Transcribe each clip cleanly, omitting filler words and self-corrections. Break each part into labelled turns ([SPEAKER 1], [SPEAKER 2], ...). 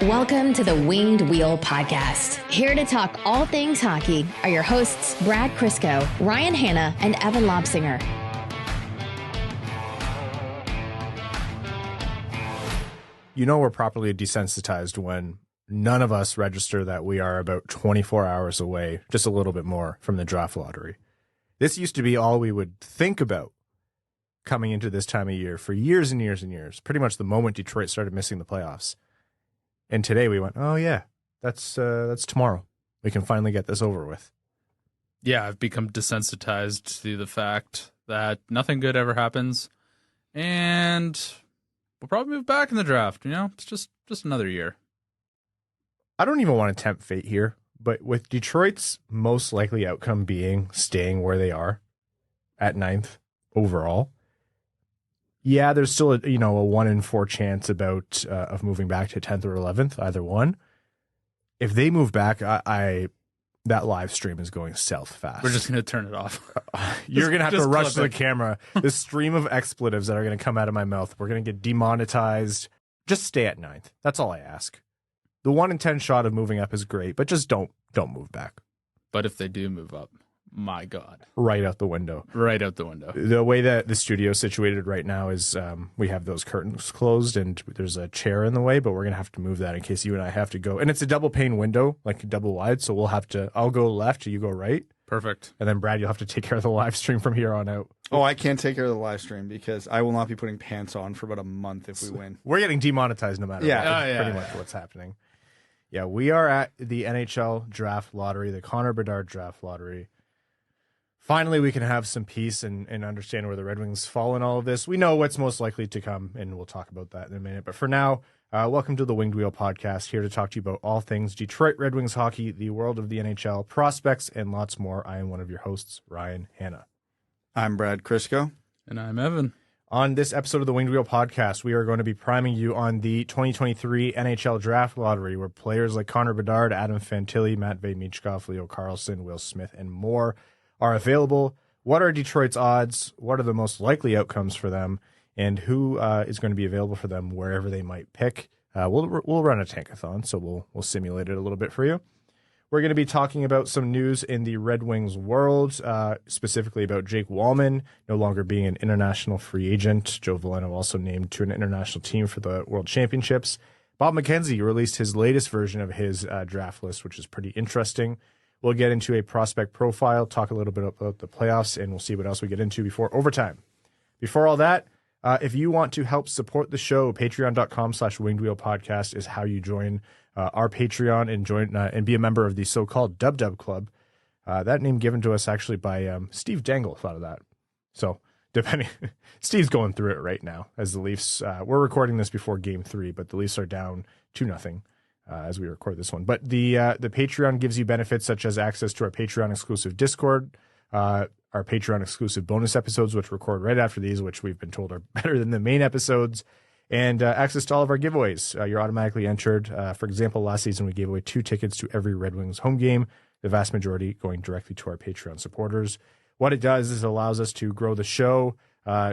[SPEAKER 1] Welcome to the Winged Wheel Podcast. Here to talk all things hockey are your hosts, Brad Crisco, Ryan Hanna, and Evan Lobsinger.
[SPEAKER 2] You know we're properly desensitized when none of us register that we are about 24 hours away, just a little bit more, from the draft lottery. This used to be all we would think about coming into this time of year for years and years and years, pretty much the moment Detroit started missing the playoffs. And today we went, oh yeah, that's tomorrow. We can finally get this over with.
[SPEAKER 3] Yeah, I've become desensitized to the fact that nothing good ever happens, and we'll probably move back in the draft. You know, it's just another year.
[SPEAKER 2] I don't even want to tempt fate here, but with Detroit's most likely outcome being staying where they are at 9th overall, yeah, there's still a 1 in 4 chance of moving back to 10th or 11th, either one. If they move back, that live stream is going south fast.
[SPEAKER 3] We're just going to turn it off.
[SPEAKER 2] You're going to have to rush to the camera. The stream of expletives that are going to come out of my mouth. We're going to get demonetized. Just stay at 9th. That's all I ask. The 1 in 10 shot of moving up is great, but just don't move back.
[SPEAKER 3] But if they do move up, my God.
[SPEAKER 2] Right out the window.
[SPEAKER 3] Right out the window.
[SPEAKER 2] The way that the studio is situated right now is we have those curtains closed and there's a chair in the way, but we're going to have to move that in case you and I have to go. And it's a double pane window, like double wide, so I'll go left, you go right.
[SPEAKER 3] Perfect.
[SPEAKER 2] And then, Brad, you'll have to take care of the live stream from here on out.
[SPEAKER 4] Oh, I can't take care of the live stream because I will not be putting pants on for about a month if we win.
[SPEAKER 2] We're getting demonetized no matter what.
[SPEAKER 3] Yeah.
[SPEAKER 2] Pretty much what's happening. Yeah, we are at the NHL Draft Lottery, the Connor Bedard Draft Lottery. Finally, we can have some peace and understand where the Red Wings fall in all of this. We know what's most likely to come, and we'll talk about that in a minute. But for now, welcome to the Winged Wheel Podcast, here to talk to you about all things Detroit Red Wings hockey, the world of the NHL, prospects, and lots more. I am one of your hosts, Ryan Hanna.
[SPEAKER 4] I'm Brad Crisco.
[SPEAKER 3] And I'm Evan.
[SPEAKER 2] On this episode of the Winged Wheel Podcast, we are going to be priming you on the 2023 NHL Draft Lottery, where players like Connor Bedard, Adam Fantilli, Matvei Michkov, Leo Carlsson, Will Smith, and more are available. What are Detroit's odds? What are the most likely outcomes for them? And who is going to be available for them wherever they might pick? We'll run a tankathon, so we'll simulate it a little bit for you. We're going to be talking about some news in the Red Wings world, specifically about Jake Walman no longer being an international free agent. Joe Willander also named to an international team for the World Championships. Bob McKenzie released his latest version of his draft list, which is pretty interesting. We'll get into a prospect profile, talk a little bit about the playoffs, and we'll see what else we get into before overtime. Before all that, if you want to help support the show, patreon.com/wingedwheelpodcast is how you join our Patreon and join and be a member of the so-called Dub Club. That name given to us actually by Steve Dangle thought of that. So Steve's going through it right now as the Leafs. We're recording this before Game 3, but the Leafs are down 2-0. As we record this one. But the Patreon gives you benefits such as access to our Patreon exclusive Discord, our Patreon exclusive bonus episodes, which record right after these, which we've been told are better than the main episodes, and access to all of our giveaways. You're automatically entered. For example, last season we gave away 2 tickets to every Red Wings home game, the vast majority going directly to our Patreon supporters. What it does is it allows us to grow the show,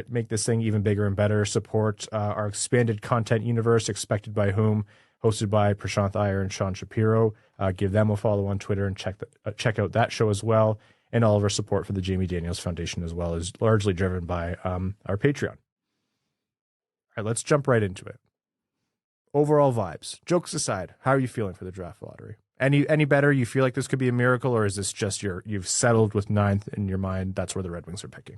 [SPEAKER 2] make this thing even bigger and better, support our expanded content universe, Expected by Whom, hosted by Prashanth Iyer and Sean Shapiro. Give them a follow on Twitter and check out that show as well. And all of our support for the Jamie Daniels Foundation as well is largely driven by our Patreon. All right, let's jump right into it. Overall vibes. Jokes aside, how are you feeling for the draft lottery? Any better? You feel like this could be a miracle, or is this just you've settled with 9th in your mind? That's where the Red Wings are picking.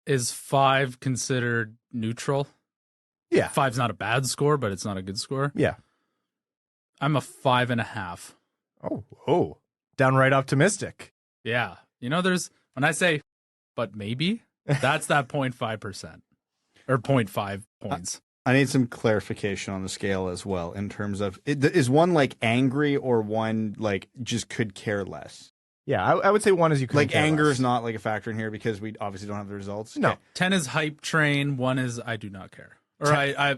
[SPEAKER 3] Is 5 considered neutral?
[SPEAKER 2] Yeah.
[SPEAKER 3] 5's not a bad score, but it's not a good score.
[SPEAKER 2] Yeah.
[SPEAKER 3] I'm a 5.5.
[SPEAKER 2] Oh, downright optimistic.
[SPEAKER 3] Yeah. You know, when I say, but maybe, that's that 0.5% or 0.5 points.
[SPEAKER 4] I need some clarification on the scale as well in terms of, is one like angry or one like just could care less?
[SPEAKER 2] Yeah, I would say 1 is you could
[SPEAKER 4] like
[SPEAKER 2] care
[SPEAKER 4] anger
[SPEAKER 2] less.
[SPEAKER 4] is not like a factor in here because we obviously don't have the results.
[SPEAKER 2] No.
[SPEAKER 4] Okay.
[SPEAKER 3] 10 is hype train. 1 is I do not care. Or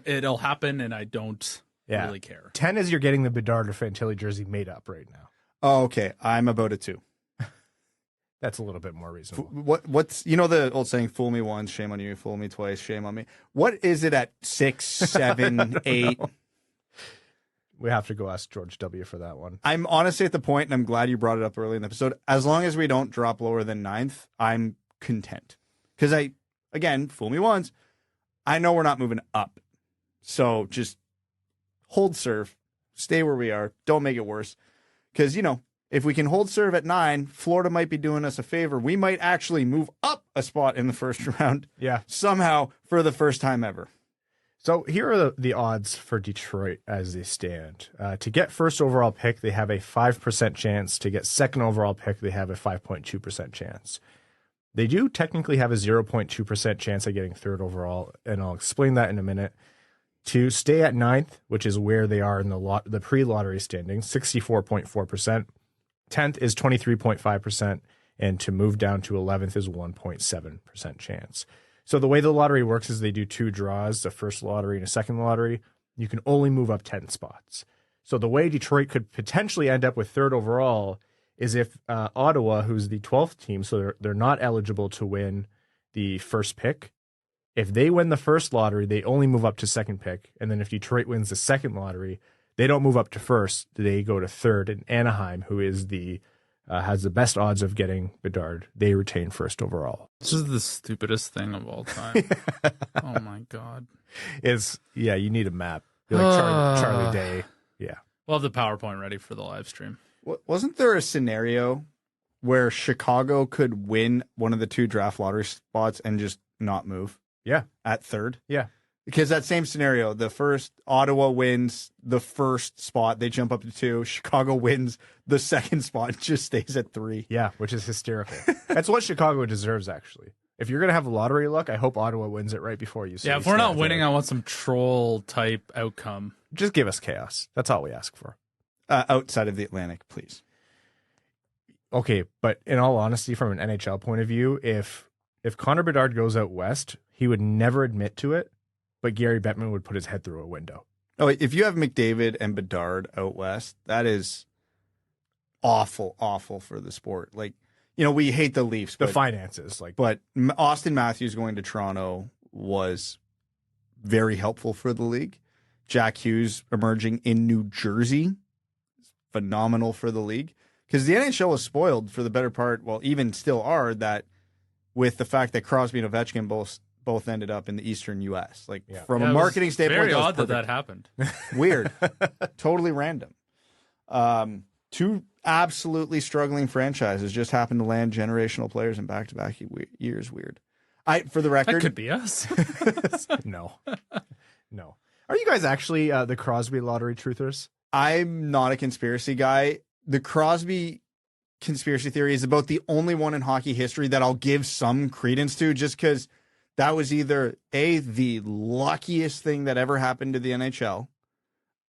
[SPEAKER 3] it'll happen and I don't really care. 10
[SPEAKER 2] is you're getting the Bedard or Fantilli jersey made up right now.
[SPEAKER 4] Oh, okay. I'm about a 2.
[SPEAKER 2] That's a little bit more reasonable.
[SPEAKER 4] What's the old saying, fool me once, shame on you, fool me twice, shame on me. What is it at 6, 7, 8?
[SPEAKER 2] We have to go ask George W. for that one.
[SPEAKER 4] I'm honestly at the point, and I'm glad you brought it up early in the episode. As long as we don't drop lower than 9th, I'm content. Because again, fool me once, I know we're not moving up. So just hold serve, stay where we are, don't make it worse. Because, if we can hold serve at 9, Florida might be doing us a favor. We might actually move up a spot in the first round.
[SPEAKER 2] Yeah.
[SPEAKER 4] Somehow for the first time ever.
[SPEAKER 2] So here are the odds for Detroit as they stand. To get first overall pick, they have a 5% chance. To get second overall pick, they have a 5.2% chance. They do technically have a 0.2% chance of getting third overall, and I'll explain that in a minute. To stay at 9th, which is where they are in the pre-lottery standings, 64.4%. 10th is 23.5%, and to move down to 11th is 1.7% chance. So the way the lottery works is they do 2 draws, a first lottery and a second lottery. You can only move up 10 spots. So the way Detroit could potentially end up with third overall is if Ottawa, who's the 12th team, so they're not eligible to win the first pick. If they win the first lottery, they only move up to second pick. And then if Detroit wins the second lottery, they don't move up to first. They go to third. And Anaheim, who is has the best odds of getting Bedard, they retain first overall.
[SPEAKER 3] This is the stupidest thing of all time. Oh my God.
[SPEAKER 2] You need a map. You're like Charlie Day. Yeah.
[SPEAKER 3] We'll have the PowerPoint ready for the live stream.
[SPEAKER 4] Wasn't there a scenario where Chicago could win one of the 2 draft lottery spots and just not move?
[SPEAKER 2] Yeah.
[SPEAKER 4] At third?
[SPEAKER 2] Yeah.
[SPEAKER 4] Because that same scenario, the first Ottawa wins the first spot, they jump up to 2. Chicago wins the second spot, just stays at 3.
[SPEAKER 2] Yeah, which is hysterical. That's what Chicago deserves, actually. If you're gonna have lottery luck, I hope Ottawa wins it right before you.
[SPEAKER 3] Yeah, if we're not winning, I want some troll type outcome.
[SPEAKER 2] Just give us chaos. That's all we ask for.
[SPEAKER 4] Outside of the Atlantic, please.
[SPEAKER 2] Okay, but in all honesty, from an NHL point of view, if Connor Bedard goes out west, he would never admit to it, but Gary Bettman would put his head through a window.
[SPEAKER 4] Oh, if you have McDavid and Bedard out west, that is awful for the sport. Like, we hate the Leafs.
[SPEAKER 2] The finances.
[SPEAKER 4] But Austin Matthews going to Toronto was very helpful for the league. Jack Hughes emerging in New Jersey, phenomenal for the league. Because the NHL was spoiled for the better part, well, even still are, that with the fact that Crosby and Ovechkin both ended up in the Eastern U.S. From a marketing standpoint,
[SPEAKER 3] very odd that happened.
[SPEAKER 4] Weird, totally random. 2 absolutely struggling franchises just happened to land generational players in back-to-back years. Weird. For the record,
[SPEAKER 3] that could be us.
[SPEAKER 2] No. Are you guys actually the Crosby lottery truthers?
[SPEAKER 4] I'm not a conspiracy guy. The Crosby conspiracy theory is about the only one in hockey history that I'll give some credence to, just because that was either the luckiest thing that ever happened to the NHL,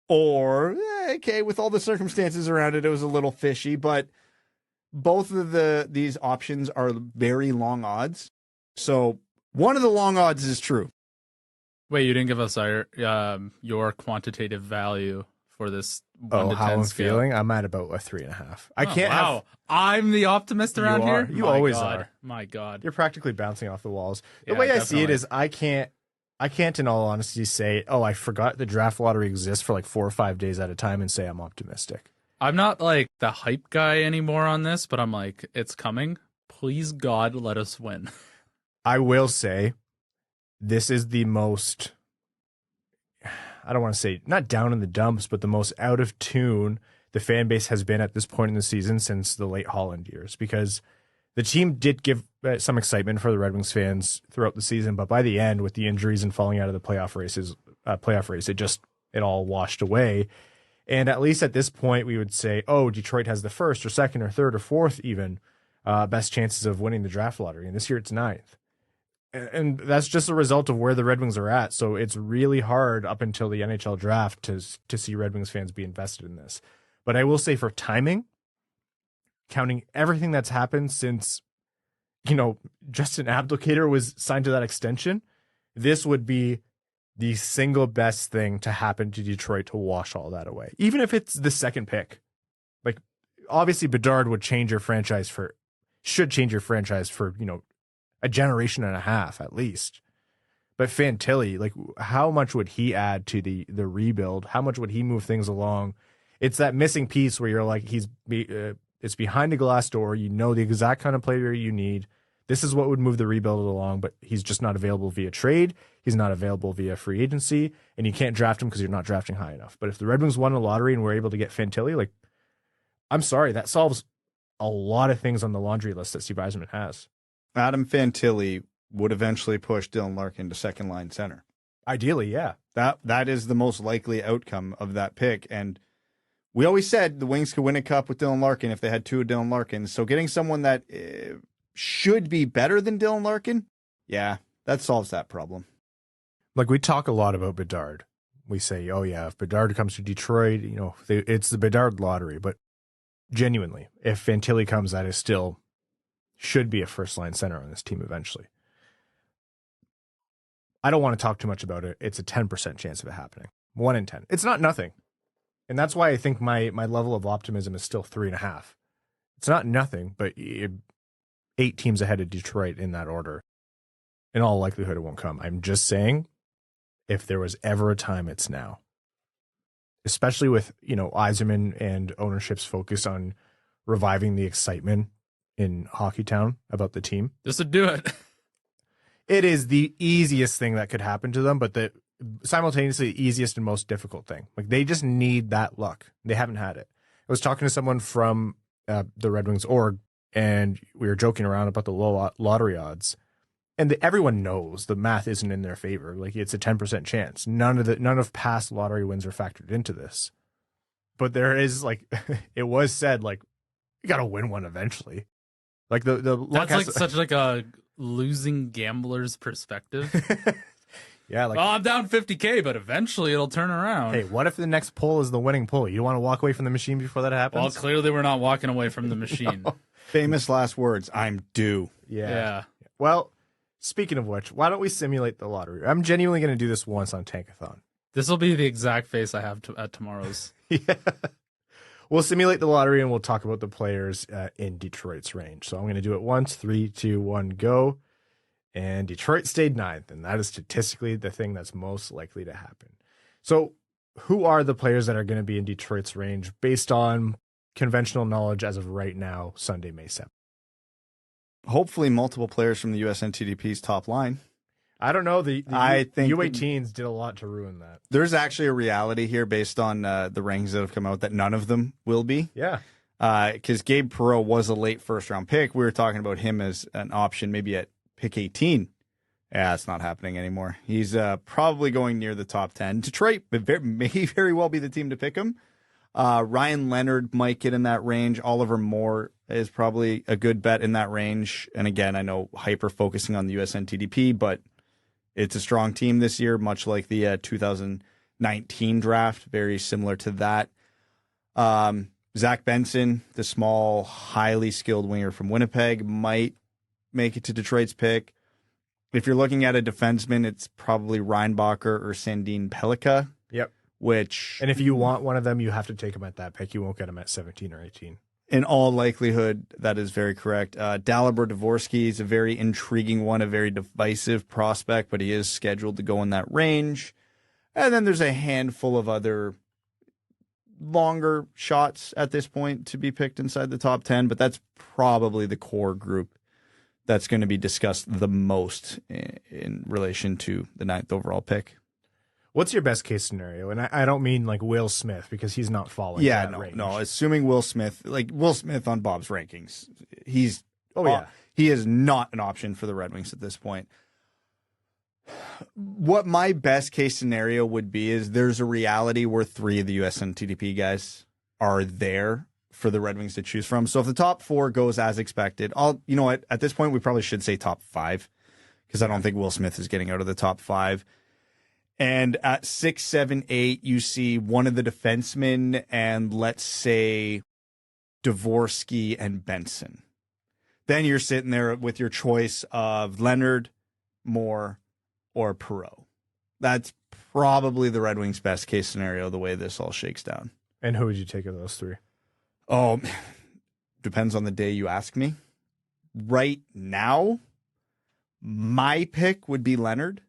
[SPEAKER 4] or with all the circumstances around it, it was a little fishy. But both of these options are very long odds. So one of the long odds is true.
[SPEAKER 3] Wait, you didn't give us your quantitative value for this 1 to 10
[SPEAKER 2] how I'm
[SPEAKER 3] scale.
[SPEAKER 2] feeling? I'm at about a 3.5. I can't.
[SPEAKER 3] Wow, I'm the optimist around here.
[SPEAKER 2] You always are.
[SPEAKER 3] My God,
[SPEAKER 2] you're practically bouncing off the walls. The
[SPEAKER 3] Yeah,
[SPEAKER 2] way
[SPEAKER 3] definitely.
[SPEAKER 2] I see it is, I can't, in all honesty, say, "Oh, I forgot the draft lottery exists" for like 4 or 5 days at a time and say I'm optimistic.
[SPEAKER 3] I'm not like the hype guy anymore on this, but I'm like, it's coming. Please, God, let us win.
[SPEAKER 2] I will say, this is the most, I don't want to say not down in the dumps, but the most out of tune the fan base has been at this point in the season since the late Holland years, because the team did give some excitement for the Red Wings fans throughout the season, but by the end, with the injuries and falling out of the playoff race, it all washed away. And at least at this point, we would say, oh, Detroit has the first or second or third or fourth even best chances of winning the draft lottery. And this year it's 9th. And that's just a result of where the Red Wings are at. So it's really hard up until the NHL draft to see Red Wings fans be invested in this. But I will say, for timing, counting everything that's happened since, Justin Abdelkader was signed to that extension, this would be the single best thing to happen to Detroit to wash all that away. Even if it's the second pick. Like, obviously Bedard should change your franchise for, a generation and a half at least. But Fantilli, like, how much would he add to the rebuild? How much would he move things along? It's that missing piece where you're like, it's behind a glass door. You know the exact kind of player you need. This is what would move the rebuild along, but he's just not available via trade. He's not available via free agency, and you can't draft him because you're not drafting high enough. But if the Red Wings won a lottery and were able to get Fantilli, like, I'm sorry, that solves a lot of things on the laundry list that Steve Yzerman has.
[SPEAKER 4] Adam Fantilli would eventually push Dylan Larkin to second line center.
[SPEAKER 2] Ideally, yeah.
[SPEAKER 4] That is the most likely outcome of that pick. And we always said the Wings could win a cup with Dylan Larkin if they had two of Dylan Larkins. So getting someone that should be better than Dylan Larkin, yeah, that solves that problem.
[SPEAKER 2] Like, we talk a lot about Bedard. We say, oh yeah, if Bedard comes to Detroit, you know, it's the Bedard lottery. But genuinely, if Fantilli comes, that is still should be a first-line center on this team eventually. I don't want to talk too much about it. It's a 10% chance of it happening. 1 in 10. It's not nothing. And that's why I think my level of optimism is still 3.5. It's not nothing, but 8 teams ahead of Detroit in that order. In all likelihood, it won't come. I'm just saying, if there was ever a time, it's now. Especially with, you know, Yzerman and ownership's focus on reviving the excitement in Hockeytown about the team.
[SPEAKER 3] This would do it.
[SPEAKER 2] It is the easiest thing that could happen to them, but the simultaneously the easiest and most difficult thing. Like, they just need that luck. They haven't had it. I was talking to someone from the Red Wings org, and we were joking around about the low lottery odds. And everyone knows the math isn't in their favor. Like, it's a 10% chance. None of past lottery wins are factored into this. But there is, like, it was said, like, you got to win one eventually. Like, the luck
[SPEAKER 3] that's like such like a losing gambler's perspective.
[SPEAKER 2] Yeah, like,
[SPEAKER 3] well, I'm down 50K, but eventually it'll turn around.
[SPEAKER 2] Hey, what if the next pull is the winning pull? You want to walk away from the machine before that happens?
[SPEAKER 3] Well, clearly we're not walking away from the machine.
[SPEAKER 2] No.
[SPEAKER 4] Famous last words, I'm due.
[SPEAKER 3] Yeah.
[SPEAKER 2] Well, speaking of which, why don't we simulate the lottery? I'm genuinely going to do this once on Tankathon.
[SPEAKER 3] This will be the exact face I have at tomorrow's.
[SPEAKER 2] Yeah. We'll simulate the lottery and we'll talk about the players in Detroit's range. So I'm going to do it once. 3, 2, 1, go. And Detroit stayed 9th, and that is statistically the thing that's most likely to happen. So who are the players that are going to be in Detroit's range based on conventional knowledge as of right now, Sunday, May 7th?
[SPEAKER 4] Hopefully multiple players from the USNTDP's top line.
[SPEAKER 2] I don't know.
[SPEAKER 4] I think
[SPEAKER 2] U18s did a lot to ruin that.
[SPEAKER 4] There's actually a reality here based on the rankings that have come out that none of them will be.
[SPEAKER 2] Yeah.
[SPEAKER 4] Because Gabe Perreault was a late first-round pick. We were talking about him as an option maybe at pick 18. Yeah, it's not happening anymore. He's probably going near the top 10. Detroit may very well be the team to pick him. Ryan Leonard might get in that range. Oliver Moore is probably a good bet in that range. And again, I know hyper focusing on the USNTDP, but it's a strong team this year, much like the 2019 draft, very similar to that. Zach Benson, the small, highly skilled winger from Winnipeg, might make it to Detroit's pick. If you're looking at a defenseman, it's probably Reinbacher or Sandin Pellika.
[SPEAKER 2] Yep.
[SPEAKER 4] And
[SPEAKER 2] if you want one of them, you have to take them at that pick. You won't get them at 17 or 18.
[SPEAKER 4] In all likelihood, that is very correct. Dalibor Dvorsky is a very intriguing one, a very divisive prospect, but he is scheduled to go in that range. And then there's a handful of other longer shots at this point to be picked inside the top 10, but that's probably the core group that's going to be discussed the most in relation to the 9th overall pick.
[SPEAKER 2] What's your best case scenario? And I don't mean like Will Smith because he's not falling.
[SPEAKER 4] Yeah,
[SPEAKER 2] that range.
[SPEAKER 4] no. Assuming Will Smith on Bob's rankings, he is not an option for the Red Wings at this point. What my best case scenario would be is there's a reality where 3 of the USNTDP guys are there for the Red Wings to choose from. So if the top 4 goes as expected, you know what? At this point, we probably should say top 5 because I don't think Will Smith is getting out of the top 5. And at 6, 7, 8, you see one of the defensemen and let's say Dvorsky and Benson. Then you're sitting there with your choice of Leonard, Moore, or Perreault. That's probably the Red Wings' best case scenario, the way this all shakes down.
[SPEAKER 2] And who would you take of those 3?
[SPEAKER 4] Oh, depends on the day you ask me. Right now, my pick would be Leonard.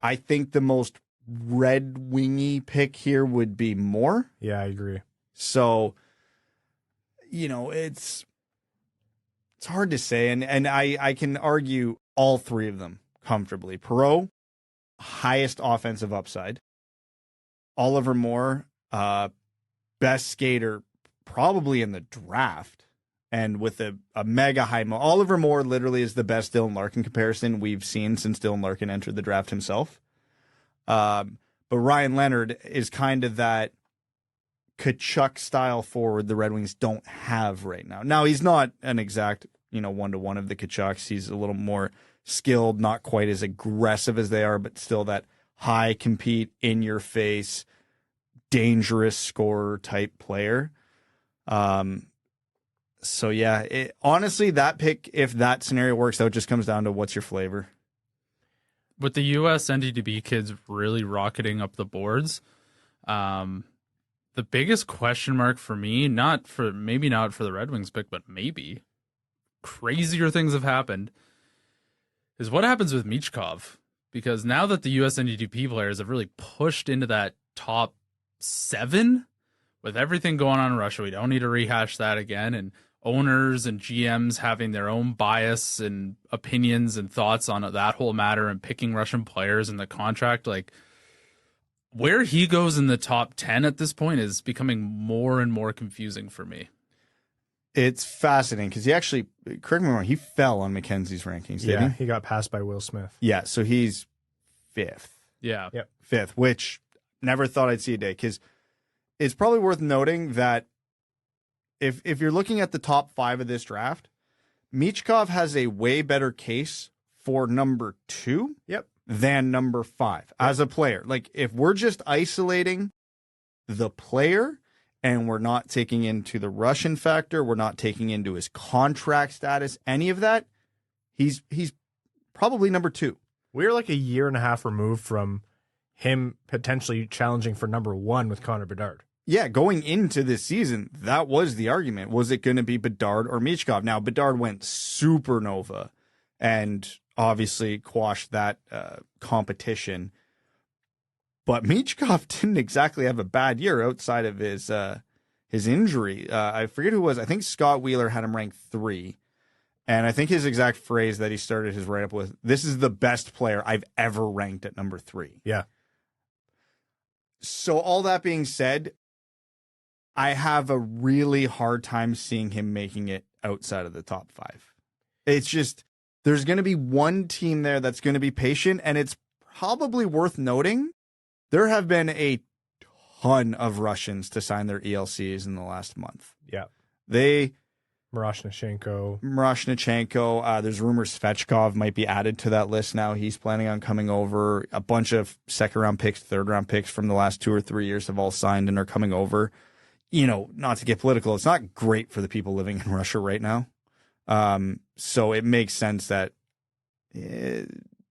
[SPEAKER 4] I think the most Red Wingy pick here would be Moore.
[SPEAKER 2] Yeah, I agree.
[SPEAKER 4] So, it's hard to say. And I can argue all three of them comfortably. Perreault, highest offensive upside. Oliver Moore, best skater probably in the draft. And with a mega high, Oliver Moore literally is the best Dylan Larkin comparison we've seen since Dylan Larkin entered the draft himself. But Ryan Leonard is kind of that Tkachuk style forward the Red Wings don't have right now. Now he's not an exact, 1-to-1 of the Tkachuks. He's a little more skilled, not quite as aggressive as they are, but still that high compete, in your face, dangerous scorer type player. So yeah, honestly, that pick, if that scenario works out, just comes down to what's your flavor.
[SPEAKER 3] With the U.S. NDDB kids really rocketing up the boards, the biggest question mark for me, maybe not for the Red Wings pick, but maybe crazier things have happened, is what happens with Michkov. Because now that the U.S. NDDP players have really pushed into that top 7, with everything going on in Russia, we don't need to rehash that again. And owners and GMs having their own bias and opinions and thoughts on that whole matter and picking Russian players in the contract. Like, where he goes in the top 10 at this point is becoming more and more confusing for me.
[SPEAKER 4] It's fascinating because he actually, correct me if I'm wrong, he fell on McKenzie's rankings, didn't he?
[SPEAKER 2] He got passed by Will Smith.
[SPEAKER 4] Yeah, so he's 5th.
[SPEAKER 3] Yeah.
[SPEAKER 2] Yep.
[SPEAKER 4] 5th, which never thought I'd see a day, because it's probably worth noting that if you're looking at the top 5 of this draft, Michkov has a way better case for number 2 than number 5 as a player. Like, if we're just isolating the player and we're not taking into the Russian factor, we're not taking into his contract status, any of that, he's probably number 2.
[SPEAKER 2] We're like a year and a half removed from him potentially challenging for number 1 with Connor Bedard.
[SPEAKER 4] Yeah, going into this season, that was the argument. Was it going to be Bedard or Michkov? Now, Bedard went supernova and obviously quashed that competition. But Michkov didn't exactly have a bad year outside of his injury. I forget who it was. I think Scott Wheeler had him ranked 3. And I think his exact phrase that he started his write-up with, "This is the best player I've ever ranked at number 3.
[SPEAKER 2] Yeah.
[SPEAKER 4] So all that being said, I have a really hard time seeing him making it outside of the top 5. It's just, there's going to be one team there that's going to be patient, and it's probably worth noting there have been a ton of Russians to sign their ELCs in the last month.
[SPEAKER 2] Yeah.
[SPEAKER 4] Miroshnichenko.
[SPEAKER 2] Miroshnichenko.
[SPEAKER 4] There's rumors Svechkov might be added to that list now. He's planning on coming over. A bunch of second-round picks, third-round picks from the last 2 or 3 years have all signed and are coming over. Not to get political, it's not great for the people living in Russia right now. So it makes sense that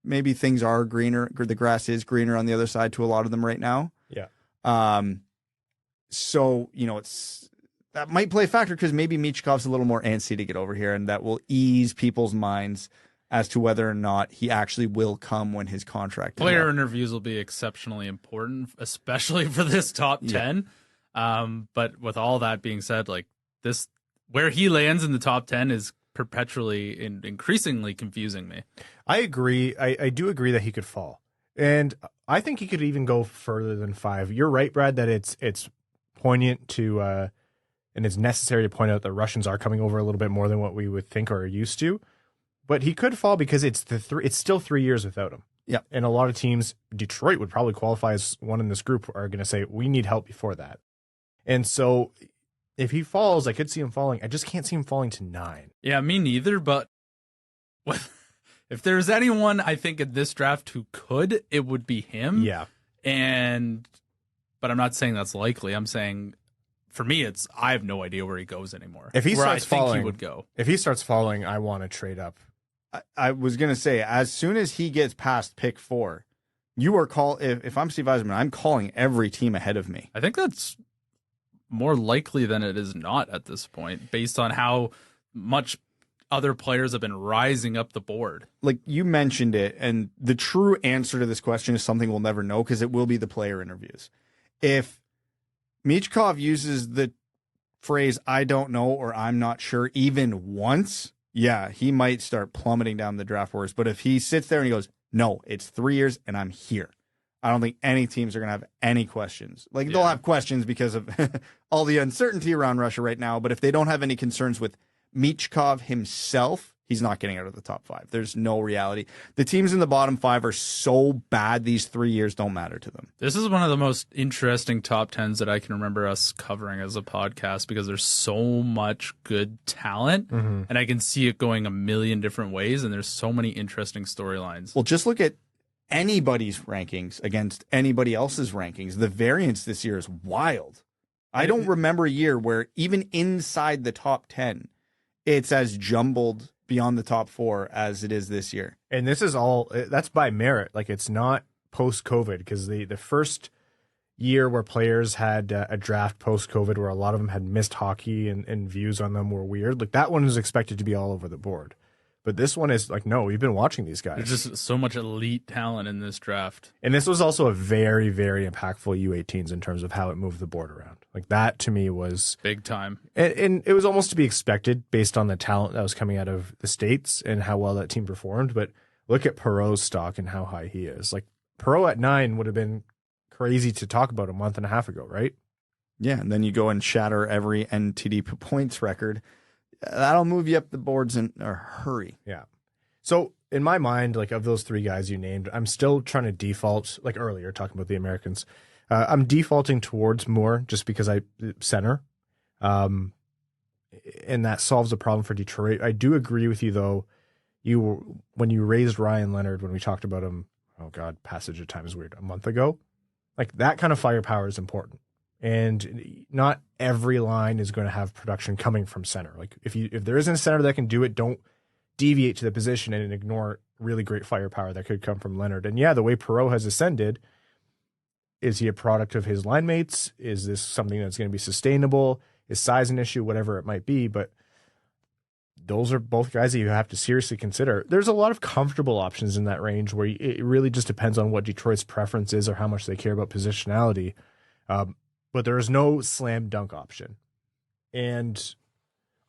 [SPEAKER 4] maybe things are greener. The grass is greener on the other side to a lot of them right now.
[SPEAKER 2] Yeah.
[SPEAKER 4] So, that might play a factor because maybe Michkov's a little more antsy to get over here, and that will ease people's minds as to whether or not he actually will come when his contract is
[SPEAKER 3] Player
[SPEAKER 4] up.
[SPEAKER 3] interviews will be exceptionally important, especially for this top 10. But with all that being said, like, this, where he lands in the top 10 is perpetually and increasingly confusing me.
[SPEAKER 2] I agree. I do agree that he could fall. And I think he could even go further than 5. You're right, Brad, that it's poignant to and it's necessary to point out that Russians are coming over a little bit more than what we would think or are used to. But he could fall because it's still 3 years without him.
[SPEAKER 4] Yeah.
[SPEAKER 2] And a lot of teams, Detroit would probably qualify as one in this group, are going to say, we need help before that. And so if he falls, I could see him falling. I just can't see him falling to 9.
[SPEAKER 3] Yeah, me neither. But if there's anyone I think in this draft who could, it would be him.
[SPEAKER 2] Yeah.
[SPEAKER 3] But I'm not saying that's likely. I'm saying, for me, I have no idea where he goes anymore.
[SPEAKER 2] If he starts falling,
[SPEAKER 3] he would go.
[SPEAKER 2] If he starts falling, I want to trade up.
[SPEAKER 4] I was going to say, as soon as he gets past pick 4, you are if I'm Steve Yzerman, I'm calling every team ahead of me.
[SPEAKER 3] I think that's more likely than it is not at this point, based on how much other players have been rising up the board.
[SPEAKER 4] Like you mentioned it, and the true answer to this question is something we'll never know because it will be the player interviews. If Michkov uses the phrase, I don't know, or I'm not sure even once, yeah, he might start plummeting down the draft boards. But if he sits there and he goes, no, it's 3 years and I'm here, I don't think any teams are going to have any questions. Like they'll have questions because of all the uncertainty around Russia right now. But if they don't have any concerns with Michkov himself, he's not getting out of the top 5. There's no reality. The teams in the bottom 5 are so bad, these 3 years don't matter to them.
[SPEAKER 3] This is one of the most interesting top 10s that I can remember us covering as a podcast because there's so much good talent, and I can see it going a million different ways, and there's so many interesting storylines.
[SPEAKER 4] Well, just look at anybody's rankings against anybody else's rankings. The variance this year is wild. I don't remember a year where even inside the top 10, it's as jumbled beyond the top 4 as it is this year.
[SPEAKER 2] And this is all, that's by merit. Like it's not post-COVID, because the first year where players had a draft post-COVID where a lot of them had missed hockey and views on them were weird. Like that one was expected to be all over the board. But this one is like, no, we've been watching these guys.
[SPEAKER 3] There's just so much elite talent in this draft.
[SPEAKER 2] And this was also a very, very impactful U18s in terms of how it moved the board around. Like that to me was
[SPEAKER 3] big time.
[SPEAKER 2] And it was almost to be expected based on the talent that was coming out of the States and how well that team performed. But look at Perreault's stock and how high he is. Like Perreault at 9 would have been crazy to talk about a month and a half ago, right?
[SPEAKER 4] Yeah, and then you go and shatter every NTD points record. That'll move you up the boards in a hurry.
[SPEAKER 2] Yeah. So in my mind, like of those 3 guys you named, I'm still trying to default, like earlier talking about the Americans, I'm defaulting towards Moore just because center. And that solves a problem for Detroit. I do agree with you though. When you raised Ryan Leonard, when we talked about him, oh God, passage of time is weird, a month ago, like that kind of firepower is important. And not every line is going to have production coming from center. Like if there isn't a center that can do it, don't deviate to the position and ignore really great firepower that could come from Leonard. And yeah, the way Perreault has ascended, is he a product of his line mates? Is this something that's going to be sustainable? Is size an issue? Whatever it might be. But those are both guys that you have to seriously consider. There's a lot of comfortable options in that range where it really just depends on what Detroit's preference is or how much they care about positionality. But there is no slam dunk option. And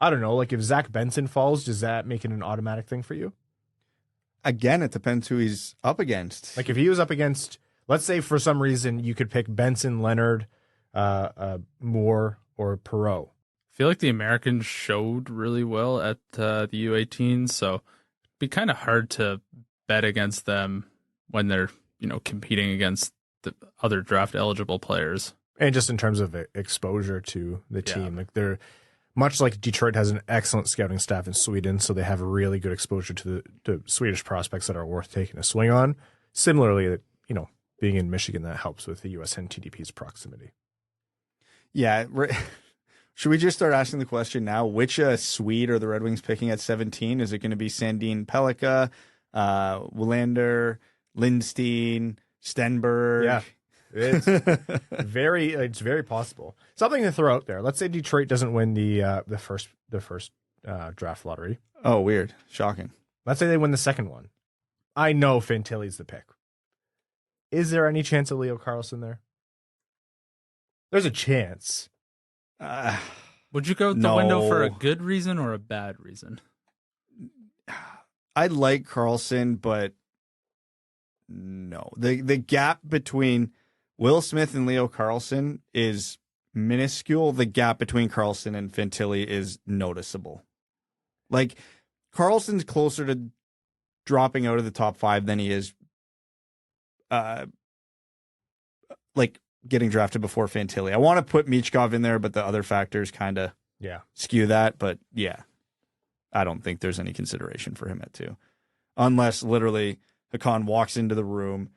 [SPEAKER 2] I don't know, like if Zach Benson falls, does that make it an automatic thing for you?
[SPEAKER 4] Again, it depends who he's up against.
[SPEAKER 2] Like if he was up against, let's say for some reason you could pick Benson, Leonard, Moore, or Perreault.
[SPEAKER 3] I feel like the Americans showed really well at the U18s, so it'd be kind of hard to bet against them when they're, competing against the other draft eligible players.
[SPEAKER 2] And just in terms of exposure to the team, like they're much like Detroit has an excellent scouting staff in Sweden, so they have a really good exposure to the Swedish prospects that are worth taking a swing on. Similarly, being in Michigan, that helps with the USN TDP's proximity.
[SPEAKER 4] Yeah. Should we just start asking the question now? Which Swede are the Red Wings picking at 17? Is it going to be Sandin Pellika, Willander, Lindstein, Stenberg?
[SPEAKER 2] Yeah. It's very possible. Something to throw out there. Let's say Detroit doesn't win the first draft lottery.
[SPEAKER 4] Oh, weird. Shocking.
[SPEAKER 2] Let's say they win the second one. I know Fantilli's the pick. Is there any chance of Leo Carlsson there? There's a chance.
[SPEAKER 3] Would you go with the window for a good reason or a bad reason?
[SPEAKER 4] I like Carlsson, but no. The gap between Will Smith and Leo Carlsson is minuscule. The gap between Carlsson and Fantilli is noticeable. Like, Carlson's closer to dropping out of the top 5 than he is getting drafted before Fantilli. I want to put Michkov in there, but the other factors kind of skew that. But yeah, I don't think there's any consideration for him at 2. Unless literally Hakan walks into the room,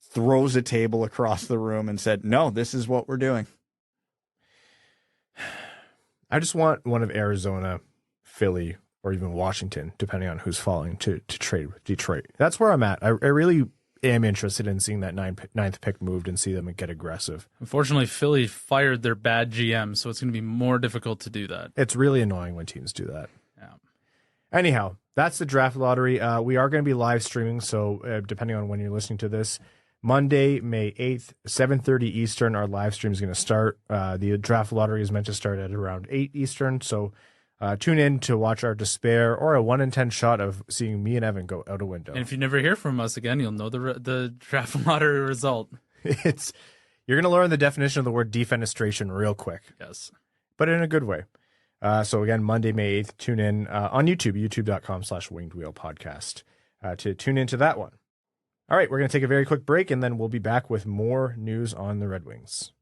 [SPEAKER 4] throws a table across the room and said, no, this is what we're doing.
[SPEAKER 2] I just want one of Arizona, Philly, or even Washington, depending on who's falling, to trade with Detroit. That's where I'm at. I really am interested in seeing that ninth pick moved and see them get aggressive.
[SPEAKER 3] Unfortunately, Philly fired their bad GM, so it's going to be more difficult to do that.
[SPEAKER 2] It's really annoying when teams do that.
[SPEAKER 3] Yeah.
[SPEAKER 2] Anyhow, that's the draft lottery. We are going to be live streaming, so depending on when you're listening to this, Monday, May 8th, 7:30 Eastern, our live stream is going to start. The draft lottery is meant to start at around 8 Eastern, so tune in to watch our despair or a 1 in 10 shot of seeing me and Evan go out a window.
[SPEAKER 3] And if you never hear from us again, you'll know the draft lottery result.
[SPEAKER 2] You're going to learn the definition of the word defenestration real quick.
[SPEAKER 3] Yes.
[SPEAKER 2] But in a good way. So again, Monday, May 8th, tune in on YouTube, youtube.com/wingedwheelpodcast to tune into that one. All right, we're going to take a very quick break, and then we'll be back with more news on the Red Wings.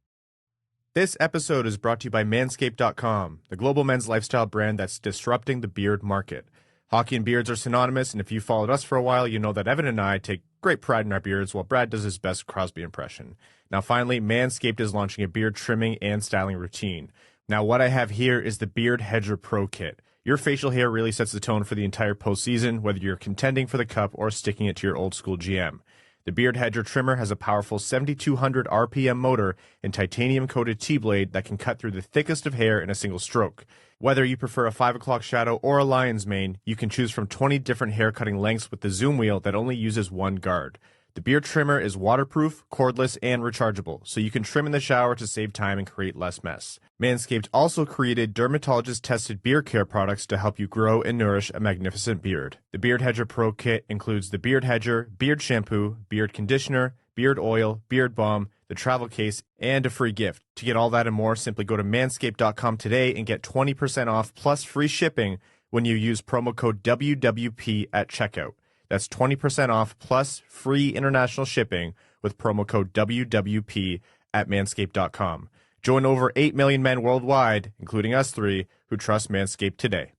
[SPEAKER 2] This episode is brought to you by Manscaped.com, the global men's lifestyle brand that's disrupting the beard market. Hockey and beards are synonymous, and if you followed us for a while, you know that Evan and I take great pride in our beards, while Brad does his best Crosby impression. Now, finally, Manscaped is launching a beard trimming and styling routine. Now, what I have here is the Beard Hedger Pro Kit. Your facial hair really sets the tone for the entire postseason, whether you're contending for the cup or sticking it to your old school GM. The Beard Hedger trimmer has a powerful 7,200 RPM motor and titanium-coated T-blade that can cut through the thickest of hair in a single stroke. Whether you prefer a 5 o'clock shadow or a lion's mane, you can choose from 20 different hair cutting lengths with the zoom wheel that only uses one guard. The beard trimmer is waterproof, cordless, and rechargeable, so you can trim in the shower to save time and create less mess. Manscaped also created dermatologist-tested beard care products to help you grow and nourish a magnificent beard. The Beard Hedger Pro Kit includes the Beard Hedger, beard shampoo, beard conditioner, beard oil, beard balm, the travel case, and a free gift. To get all that and more, simply go to manscaped.com today and get 20% off plus free shipping when you use promo code WWP at checkout. That's 20% off plus free international shipping with promo code WWP at manscaped.com. Join over 8 million men worldwide, including us three, who trust Manscaped today.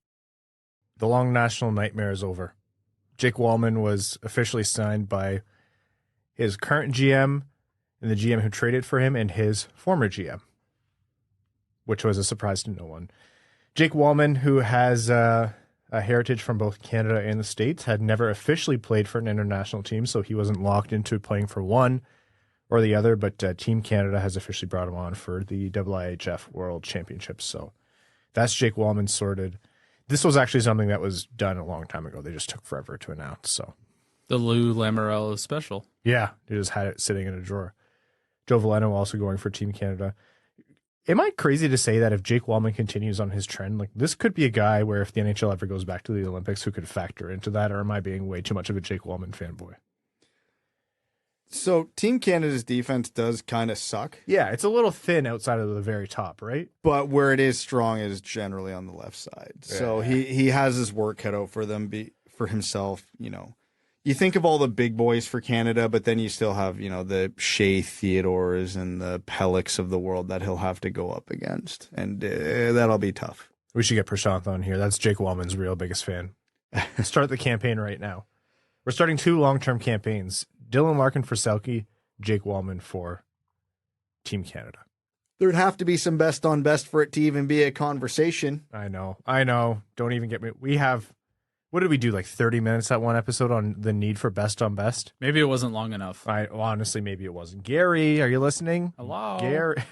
[SPEAKER 2] The long national nightmare is over. Jake Walman was officially signed by his current GM and the GM who traded for him and his former GM, which was a surprise to no one. Jake Walman, who has a heritage from both Canada and the States, had never officially played for an international team, so he wasn't locked into playing for one or the other, but Team Canada has officially brought him on for the IIHF World Championships, so that's Jake Walman sorted. This was actually something that was done a long time ago. They just took forever to announce, so.
[SPEAKER 3] The Lou Lamoriello special.
[SPEAKER 2] Yeah, they just had it sitting in a drawer. Joe Veleno also going for Team Canada. Am I crazy to say that if Jake Walman continues on his trend, like this could be a guy where if the NHL ever goes back to the Olympics, who could factor into that, or am I being way too much of a Jake Walman fanboy?
[SPEAKER 4] So Team Canada's defense does kind of suck.
[SPEAKER 2] Yeah, it's a little thin outside of the very top, right?
[SPEAKER 4] But where it is strong is generally on the left side. Yeah. So he has his work cut out for them, for himself, you know. You think of all the big boys for Canada, but then you still have, you know, the Shea Theodores and the Pelliks of the world that he'll have to go up against. And that'll be tough.
[SPEAKER 2] We should get Prashanth on here. That's Jake Walman's real biggest fan. Start the campaign right now. We're starting 2 long-term campaigns. Dylan Larkin for Selke, Jake Walman for Team Canada.
[SPEAKER 4] There'd have to be some best on best for it to even be a conversation.
[SPEAKER 2] I know. Don't even get me. We have... What did we do, like 30 minutes that one episode on the need for best on best?
[SPEAKER 3] Maybe it wasn't long enough.
[SPEAKER 2] Honestly, maybe it wasn't. Gary, are you listening?
[SPEAKER 3] Hello.
[SPEAKER 2] Gary.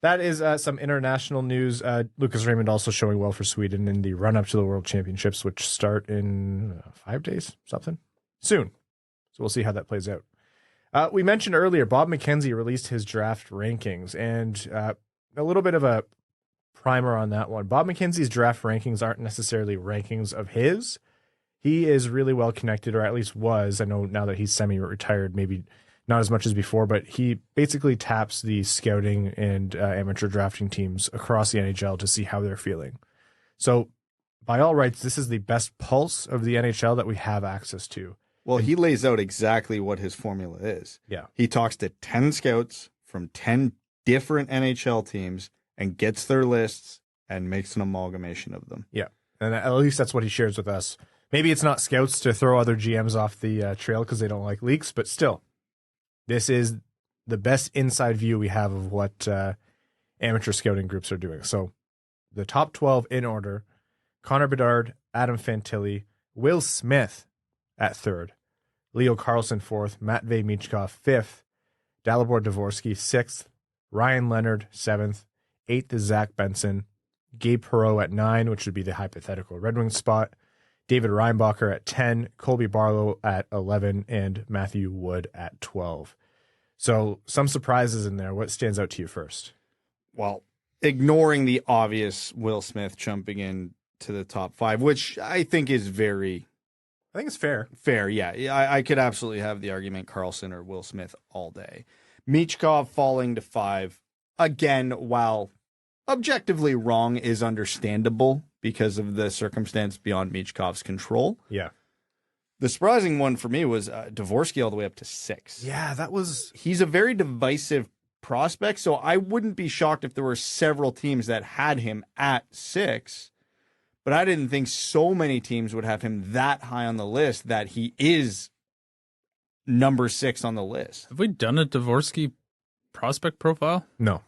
[SPEAKER 2] That is some international news. Lucas Raymond also showing well for Sweden in the run-up to the World Championships, which start in 5 days, something. Soon. So we'll see how that plays out. We mentioned earlier, Bob McKenzie released his draft rankings, and a little bit of a primer on that one. Bob McKenzie's draft rankings aren't necessarily rankings of his. He is really well connected, or at least was. I know now that he's semi-retired, maybe not as much as before, but he basically taps the scouting and amateur drafting teams across the NHL to see how they're feeling. So by all rights, this is the best pulse of the NHL that we have access to.
[SPEAKER 4] Well, he lays out exactly what his formula is.
[SPEAKER 2] Yeah.
[SPEAKER 4] He talks to 10 scouts from 10 different NHL teams and gets their lists and makes an amalgamation of them.
[SPEAKER 2] Yeah, and at least that's what he shares with us. Maybe it's not scouts to throw other GMs off the trail because they don't like leaks, but still, this is the best inside view we have of what amateur scouting groups are doing. So the top 12 in order: Connor Bedard, Adam Fantilli, Will Smith at 3rd, Leo Carlsson 4th, Matvei Michkov 5th, Dalibor Dvorsky 6th, Ryan Leonard 7th, 8th is Zach Benson, Gabe Perreault at 9, which would be the hypothetical Red Wings spot. David Reinbacher at 10, Colby Barlow at 11, and Matthew Wood at 12. So some surprises in there. What stands out to you first?
[SPEAKER 4] Well, ignoring the obvious Will Smith jumping in to the top 5, which I think is very...
[SPEAKER 2] I think it's fair.
[SPEAKER 4] Fair, yeah. I could absolutely have the argument Carlsson or Will Smith all day. Michkov falling to 5. Again, while objectively wrong, is understandable because of the circumstance beyond Michkov's control.
[SPEAKER 2] Yeah.
[SPEAKER 4] The surprising one for me was Dvorsky all the way up to 6.
[SPEAKER 2] Yeah, that was...
[SPEAKER 4] He's a very divisive prospect, so I wouldn't be shocked if there were several teams that had him at 6, but I didn't think so many teams would have him that high on the list that he is number 6 on the list.
[SPEAKER 3] Have we done a Dvorsky prospect profile?
[SPEAKER 2] No.
[SPEAKER 3] I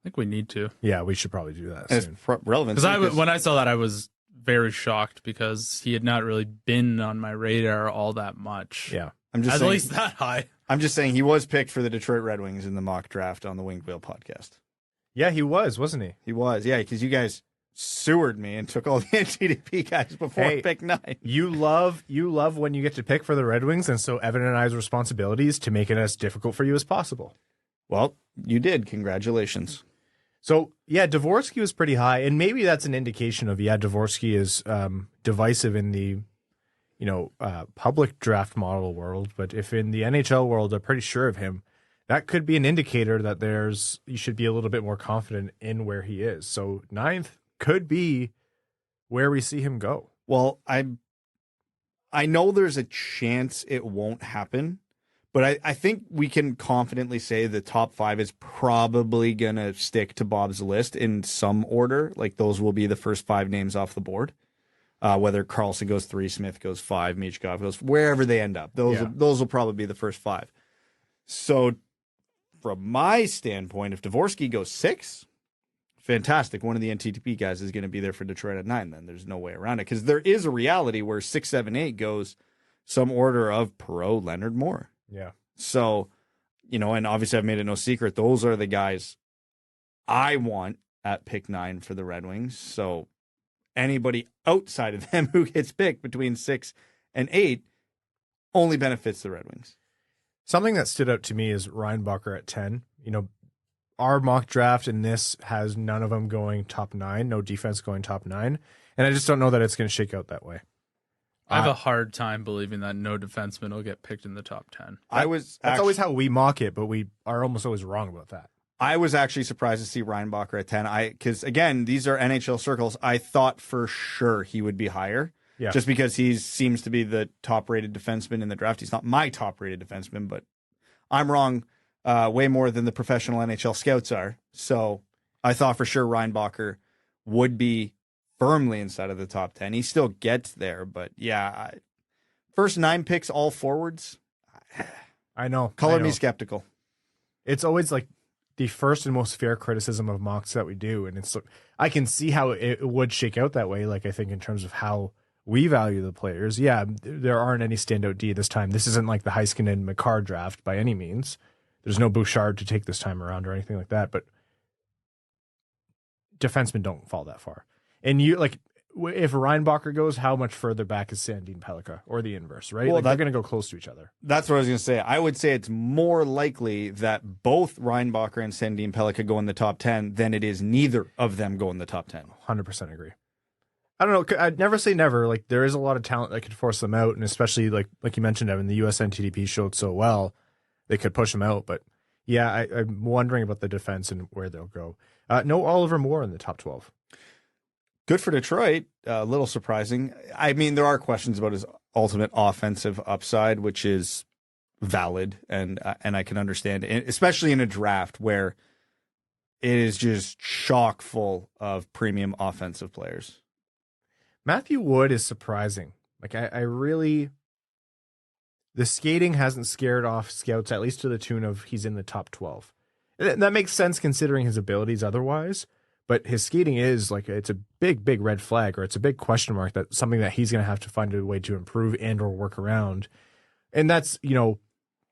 [SPEAKER 3] think we need to.
[SPEAKER 2] Yeah, we should probably do that
[SPEAKER 4] It's
[SPEAKER 2] soon.
[SPEAKER 4] relevant.
[SPEAKER 3] Because when I saw that, I was very shocked because he had not really been on my radar all that much.
[SPEAKER 2] Yeah.
[SPEAKER 4] I'm just
[SPEAKER 3] At
[SPEAKER 4] saying,
[SPEAKER 3] least that high.
[SPEAKER 4] I'm just saying he was picked for the Detroit Red Wings in the mock draft on the Winged Wheel podcast.
[SPEAKER 2] Yeah, he was, wasn't he?
[SPEAKER 4] He was, yeah, because you guys sewered me and took all the NTDP guys before pick 9.
[SPEAKER 2] You love when you get to pick for the Red Wings, and so Evan and I's responsibility is to make it as difficult for you as possible.
[SPEAKER 4] Well, you did. Congratulations.
[SPEAKER 2] So, yeah, Dvorsky was pretty high, and maybe that's an indication of, Dvorsky is divisive in the, public draft model world, but if in the NHL world they're pretty sure of him, that could be an indicator that you should be a little bit more confident in where he is. So 9th could be where we see him go.
[SPEAKER 4] Well, I know there's a chance it won't happen, but I think we can confidently say the top 5 is probably going to stick to Bob's list in some order. Like those will be the first 5 names off the board. Whether Carlsson goes 3, Smith goes 5, Michkov goes wherever they end up. Those will probably be the first 5. So from my standpoint, if Dvorsky goes 6, fantastic. One of the NTDP guys is going to be there for Detroit at 9. Then there's no way around it because there is a reality where 6, 7, 8 goes some order of Perreault, Leonard, Moore.
[SPEAKER 2] Yeah.
[SPEAKER 4] So, and obviously I've made it no secret. Those are the guys I want at pick 9 for the Red Wings. So anybody outside of them who gets picked between 6 and 8 only benefits the Red Wings.
[SPEAKER 2] Something that stood out to me is Reinbacher at 10. Our mock draft in this has none of them going top 9, no defense going top 9. And I just don't know that it's going to shake out that way.
[SPEAKER 3] I have a hard time believing that no defenseman will get picked in the top 10.
[SPEAKER 2] That's always how we mock it, but we are almost always wrong about that.
[SPEAKER 4] I was actually surprised to see Reinbacher at 10. Because again, these are NHL circles. I thought for sure he would be higher.
[SPEAKER 2] Yeah.
[SPEAKER 4] Just because he seems to be the top-rated defenseman in the draft. He's not my top-rated defenseman, but I'm wrong way more than the professional NHL scouts are. So I thought for sure Reinbacher would be firmly inside of the top 10. He still gets there, but yeah, first 9 picks, all forwards.
[SPEAKER 2] I know.
[SPEAKER 4] Color me skeptical.
[SPEAKER 2] It's always like the first and most fair criticism of mocks that we do, and it's I can see how it would shake out that way. Like I think in terms of how we value the players. Yeah, there aren't any standout D this time. This isn't like the Heiskanen and McCarr draft by any means. There's no Bouchard to take this time around or anything like that, but defensemen don't fall that far. And if Reinbacher goes, how much further back is Sandin Pellika or the inverse, right?
[SPEAKER 4] Well,
[SPEAKER 2] they're going to go close to each other.
[SPEAKER 4] That's what I was going to say. I would say it's more likely that both Reinbacher and Sandin Pellika go in the top 10 than it is neither of them go in the top 10.
[SPEAKER 2] 100% agree. I don't know. I'd never say never. Like there is a lot of talent that could force them out, and especially like you mentioned, Evan, the US NTDP showed so well, they could push them out. But yeah, I'm wondering about the defense and where they'll go. No Oliver Moore in the top 12.
[SPEAKER 4] Good for Detroit. A little surprising. I mean, there are questions about his ultimate offensive upside, which is valid, and I can understand, especially in a draft where it is just chock full of premium offensive players.
[SPEAKER 2] Matthew Wood is surprising. Like I really, the skating hasn't scared off scouts, at least to the tune of he's in the top 12. That makes sense considering his abilities otherwise, but his skating is it's a big, big red flag, or it's a big question mark. That's something that he's going to have to find a way to improve and or work around. And that's,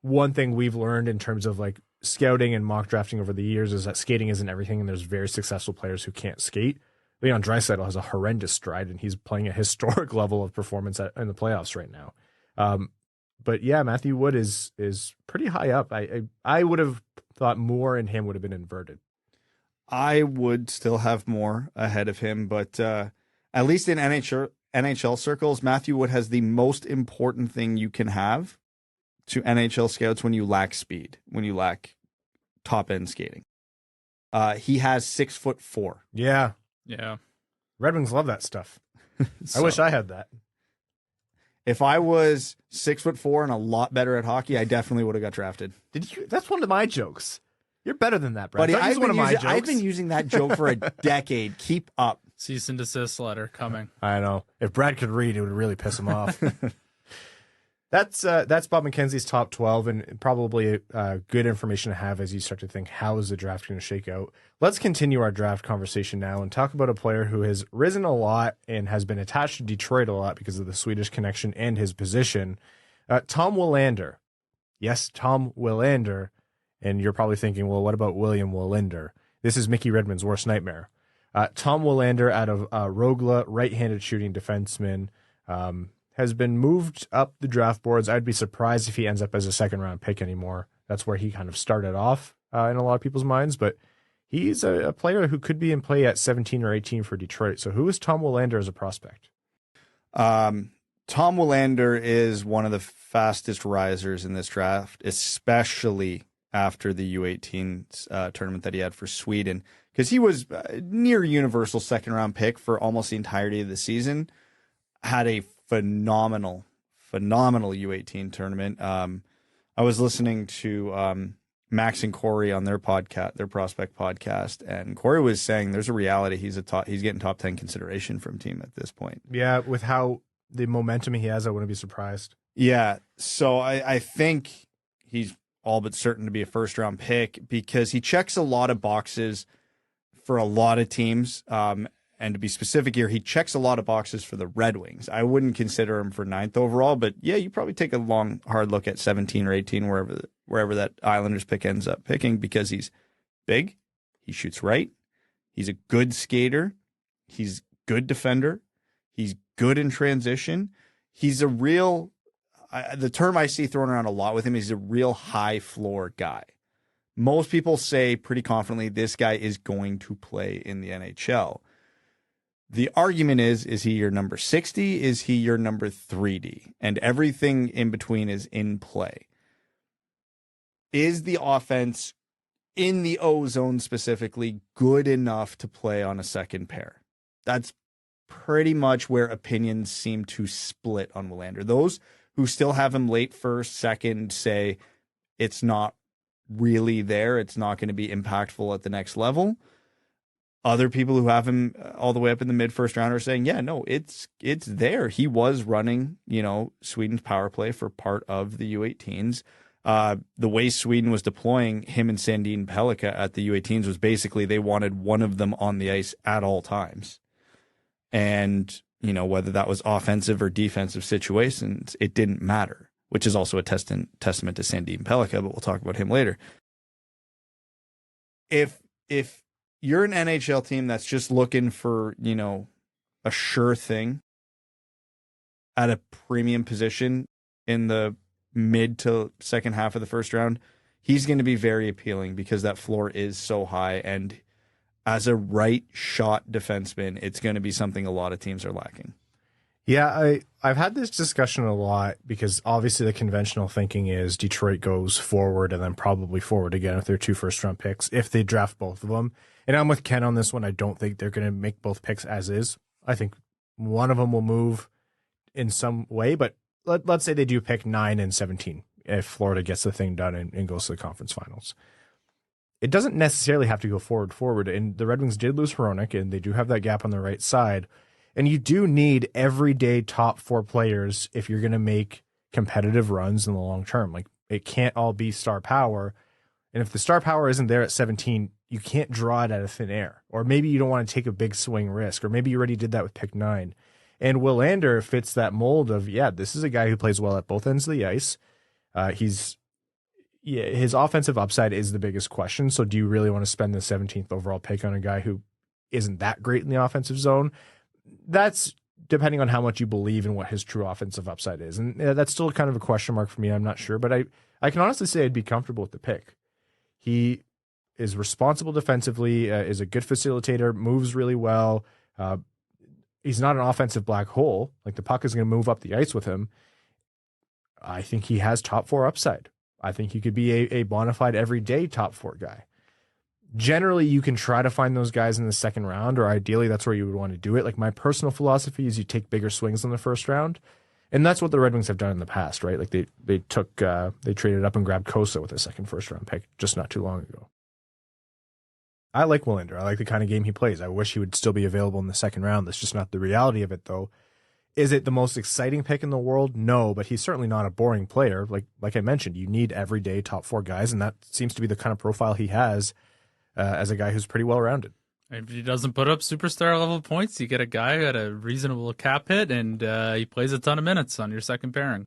[SPEAKER 2] one thing we've learned in terms of scouting and mock drafting over the years is that skating isn't everything. And there's very successful players who can't skate. Leon Draisaitl has a horrendous stride, and he's playing a historic level of performance in the playoffs right now. But yeah, Matthew Wood is pretty high up. I would have thought more in him would have been inverted.
[SPEAKER 4] I would still have more ahead of him, but at least in NHL circles, Matthew Wood has the most important thing you can have to NHL scouts when you lack speed, when you lack top end skating. He has 6'4".
[SPEAKER 2] Yeah. Red Wings love that stuff. I wish I had that.
[SPEAKER 4] If I was 6'4" and a lot better at hockey, I definitely would have got drafted.
[SPEAKER 2] Did you? That's one of my jokes. You're better than that, Brad.
[SPEAKER 4] Buddy,
[SPEAKER 2] I've
[SPEAKER 4] I've been using that joke for a decade. Keep up.
[SPEAKER 3] Cease and desist letter coming.
[SPEAKER 2] I know. If Brad could read, it would really piss him off. That's Bob McKenzie's top 12, and probably good information to have as you start to think, how is the draft going to shake out? Let's continue our draft conversation now and talk about a player who has risen a lot and has been attached to Detroit a lot because of the Swedish connection and his position. Tom Willander. Yes, Tom Willander. And you're probably thinking, well, what about William Willander? This is Mickey Redmond's worst nightmare. Tom Willander out of Rogla, right-handed shooting defenseman, has been moved up the draft boards. I'd be surprised if he ends up as a second-round pick anymore. That's where he kind of started off in a lot of people's minds. But he's a player who could be in play at 17 or 18 for Detroit. So who is Tom Willander as a prospect?
[SPEAKER 4] Tom Willander is one of the fastest risers in this draft, especially after the U18 tournament that he had for Sweden, because he was near universal second-round pick for almost the entirety of the season. Had a phenomenal U18 tournament. I was listening to Max and Corey on their podcast, their prospect podcast, and Corey was saying there's a reality he's getting top 10 consideration from team at this point.
[SPEAKER 2] Yeah, with how the momentum he has, I wouldn't be surprised.
[SPEAKER 4] Yeah, so I think he's all but certain to be a first-round pick because he checks a lot of boxes for a lot of teams. And to be specific here, he checks a lot of boxes for the Red Wings. I wouldn't consider him for 9th overall, but yeah, you probably take a long, hard look at 17 or 18, wherever that Islanders pick ends up picking, because he's big, he shoots right, he's a good skater, he's good defender, he's good in transition, he's a real, the term I see thrown around a lot with him is a real high floor guy. Most people say pretty confidently this guy is going to play in the NHL. The argument is he your number 60? Is he your number 3D? And everything in between is in play. Is the offense in the O zone specifically good enough to play on a second pair? That's pretty much where opinions seem to split on Willander. Those who still have him late first, second, say it's not really there. It's not going to be impactful at the next level. Other people who have him all the way up in the mid-first round are saying, yeah, no, it's there. He was running, Sweden's power play for part of the U18s. The way Sweden was deploying him and Sandin Pellika at the U18s was basically they wanted one of them on the ice at all times. And, whether that was offensive or defensive situations, it didn't matter, which is also a testament to Sandin Pellika, but we'll talk about him later. If you're an NHL team that's just looking for, a sure thing at a premium position in the mid to second half of the first round, he's going to be very appealing because that floor is so high. And as a right shot defenseman, it's going to be something a lot of teams are lacking.
[SPEAKER 2] Yeah, I've had this discussion a lot because obviously the conventional thinking is Detroit goes forward and then probably forward again with their 2 first-round picks if they draft both of them. And I'm with Ken on this one. I don't think they're going to make both picks as is. I think one of them will move in some way, but let's say they do pick 9 and 17 if Florida gets the thing done and goes to the conference finals. It doesn't necessarily have to go forward. And the Red Wings did lose Hronek, and they do have that gap on the right side. And you do need everyday top 4 players if you're going to make competitive runs in the long term. Like, it can't all be star power. And if the star power isn't there at 17, you can't draw it out of thin air. Or maybe you don't want to take a big swing risk. Or maybe you already did that with pick 9. And Willander fits that mold of, this is a guy who plays well at both ends of the ice. His offensive upside is the biggest question. So do you really want to spend the 17th overall pick on a guy who isn't that great in the offensive zone. That's depending on how much you believe in what his true offensive upside is. And that's still kind of a question mark for me. I'm not sure, but I can honestly say I'd be comfortable with the pick. He is responsible defensively, is a good facilitator, moves really well. He's not an offensive black hole. Like, the puck is going to move up the ice with him. I think he has top 4 upside. I think he could be a bona fide everyday top 4 guy. Generally, you can try to find those guys in the second round, or ideally that's where you would want to do it. Like, my personal philosophy is you take bigger swings in the first round. And that's what the Red Wings have done in the past, right? Like, they traded up and grabbed Kosa with a second first-round pick just not too long ago. I like Willander. I like the kind of game he plays. I wish he would still be available in the second round. That's just not the reality of it, though. Is it the most exciting pick in the world? No, but he's certainly not a boring player. Like I mentioned, you need everyday top 4 guys, and that seems to be the kind of profile he has as a guy who's pretty well-rounded.
[SPEAKER 3] If he doesn't put up superstar level points, you get a guy at a reasonable cap hit, and he plays a ton of minutes on your second pairing.